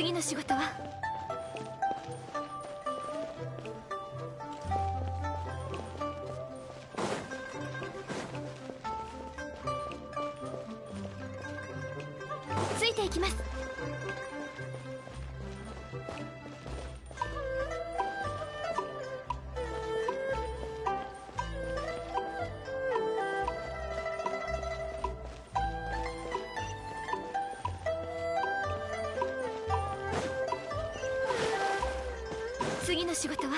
次の仕事は？ついていきます。次の仕事は？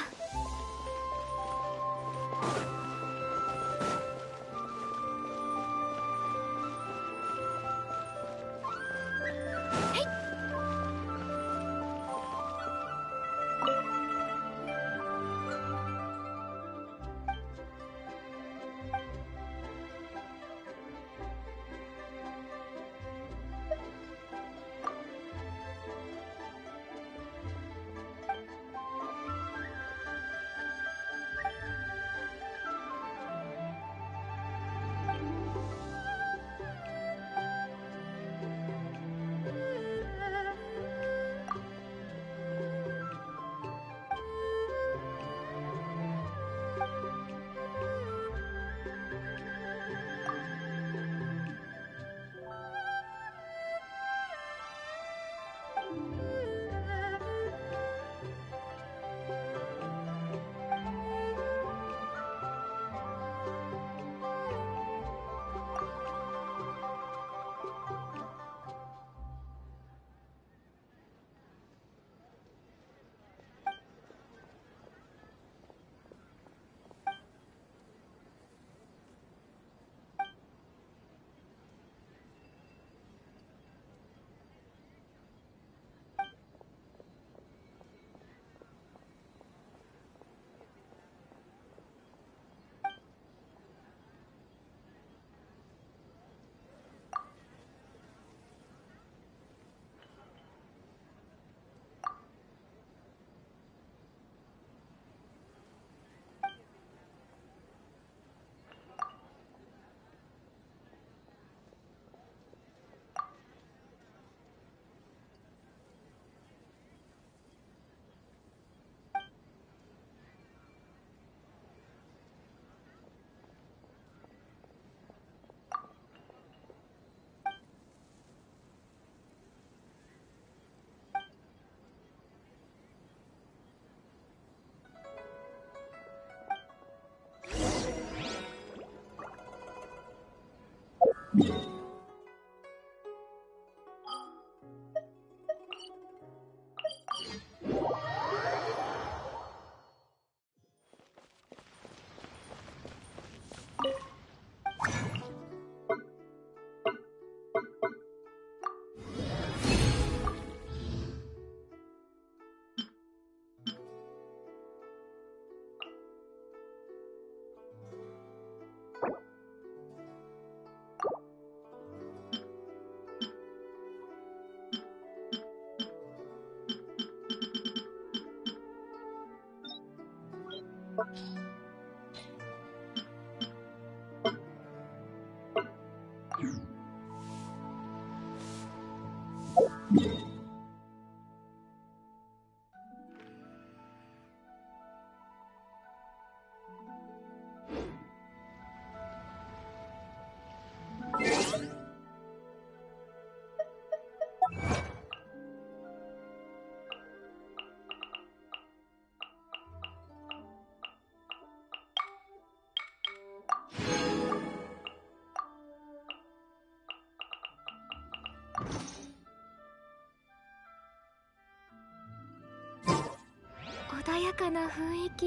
穏やかな雰囲気。